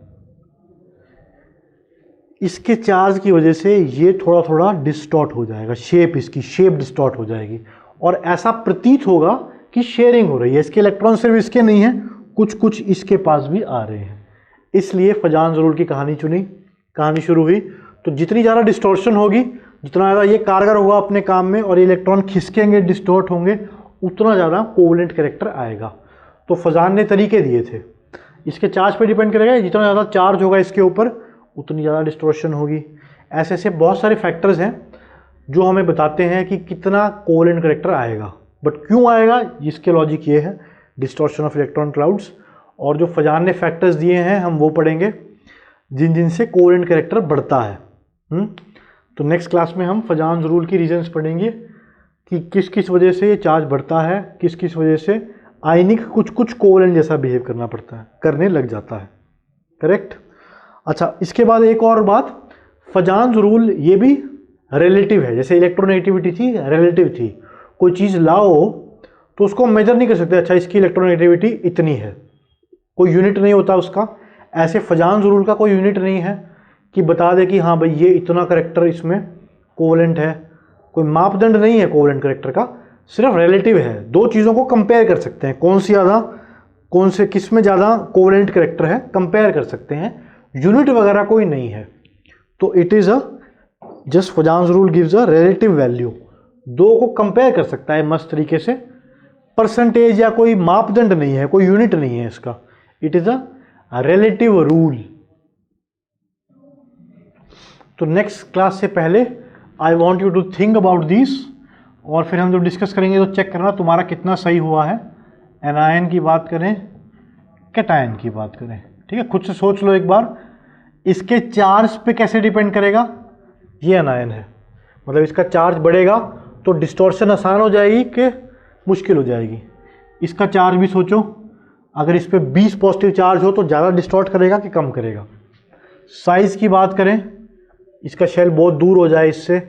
इसके चार्ज की वजह से ये थोड़ा थोड़ा डिस्टॉर्ट हो जाएगा, शेप इसकी शेप डिस्टॉर्ट हो जाएगी और ऐसा प्रतीत होगा कि शेयरिंग हो रही है। इसके इलेक्ट्रॉन सिर्फ इसके नहीं हैं, कुछ कुछ इसके पास भी आ रहे हैं, इसलिए फजान ज़रूल की कहानी चुनी, कहानी शुरू हुई। तो जितनी ज़्यादा डिस्टॉर्शन होगी, जितना ज़्यादा ये कारगर होगा अपने काम में और इलेक्ट्रॉन खिसकेंगे, डिस्टॉर्ट होंगे, उतना ज़्यादा कोवेलेंट कैरेक्टर आएगा। तो फजान ने तरीके दिए थे, इसके चार्ज पे डिपेंड करेगा, जितना ज़्यादा चार्ज होगा इसके ऊपर उतनी ज़्यादा डिस्टॉर्शन होगी। ऐसे ऐसे बहुत सारे फैक्टर्स हैं जो हमें बताते हैं कि कितना कोवेलेंट कैरेक्टर आएगा, बट क्यों आएगा, इसके लॉजिक ये है, डिस्टॉर्शन ऑफ इलेक्ट्रॉन क्लाउड्स। और जो फजान ने फैक्टर्स दिए हैं हम वो पढ़ेंगे जिन जिन से कोवेलेंट कैरेक्टर बढ़ता है। तो नेक्स्ट क्लास में हम फजान ज़रूल की रीजंस पढ़ेंगे कि किस किस वजह से ये चार्ज बढ़ता है, किस किस वजह से आयनिक कुछ कुछ कोवेलेंट जैसा बिहेव करना पड़ता है, करने लग जाता है। करेक्ट। अच्छा, इसके बाद एक और बात, फजान ज़रूल ये भी रिलेटिव है, जैसे इलेक्ट्रोनेगेटिविटी थी रिलेटिव थी, कोई चीज़ लाओ तो उसको मेजर नहीं कर सकते, अच्छा इसकी इलेक्ट्रोनेगेटिविटी इतनी है, कोई यूनिट नहीं होता उसका। ऐसे फजान ज़रूल का कोई यूनिट नहीं है कि बता दे कि हाँ भाई ये इतना करेक्टर इसमें कोवेलेंट है, कोई मापदंड नहीं है कोवेलेंट करेक्टर का, सिर्फ रिलेटिव है। दो चीज़ों को कंपेयर कर सकते हैं, कौन सी ज़्यादा, कौन से किस में ज़्यादा कोवेलेंट करेक्टर है, कंपेयर कर सकते हैं, यूनिट वगैरह कोई नहीं है। तो इट इज़ अ जस्ट फजान ज़रूल गिव्स अ रिलेटिव वैल्यू, दो को कंपेयर कर सकता है मस्त तरीके से, परसेंटेज या कोई मापदंड नहीं है, कोई यूनिट नहीं है इसका, it is a relative rule. तो नेक्स्ट क्लास से पहले I want you to think about this, और फिर हम जब डिस्कस करेंगे तो चेक करना तुम्हारा कितना सही हुआ है। एनायन की बात करें, कैटायन की बात करें, ठीक है, खुद से सोच लो एक बार, इसके चार्ज पे कैसे डिपेंड करेगा, ये एनायन है, मतलब इसका चार्ज बढ़ेगा तो डिस्टॉर्शन आसान हो जाएगी कि मुश्किल हो जाएगी। इसका चार्ज भी सोचो, अगर इस पर 20 पॉजिटिव चार्ज हो तो ज़्यादा डिस्टॉर्ट करेगा कि कम करेगा। साइज़ की बात करें, इसका शेल बहुत दूर हो जाए इससे,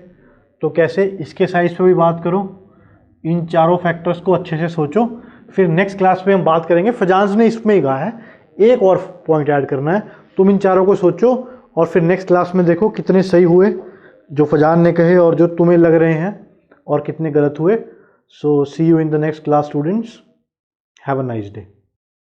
तो कैसे, इसके साइज़ पे भी बात करो। इन चारों फैक्टर्स को अच्छे से सोचो, फिर नेक्स्ट क्लास में हम बात करेंगे। फजान ने इसमें ही कहा है एक और पॉइंट ऐड करना है, तुम इन चारों को सोचो और फिर नेक्स्ट क्लास में देखो कितने सही हुए जो फजान ने कहे और जो तुम्हें लग रहे हैं, और कितने गलत हुए। So see you in the next class students, have a nice day.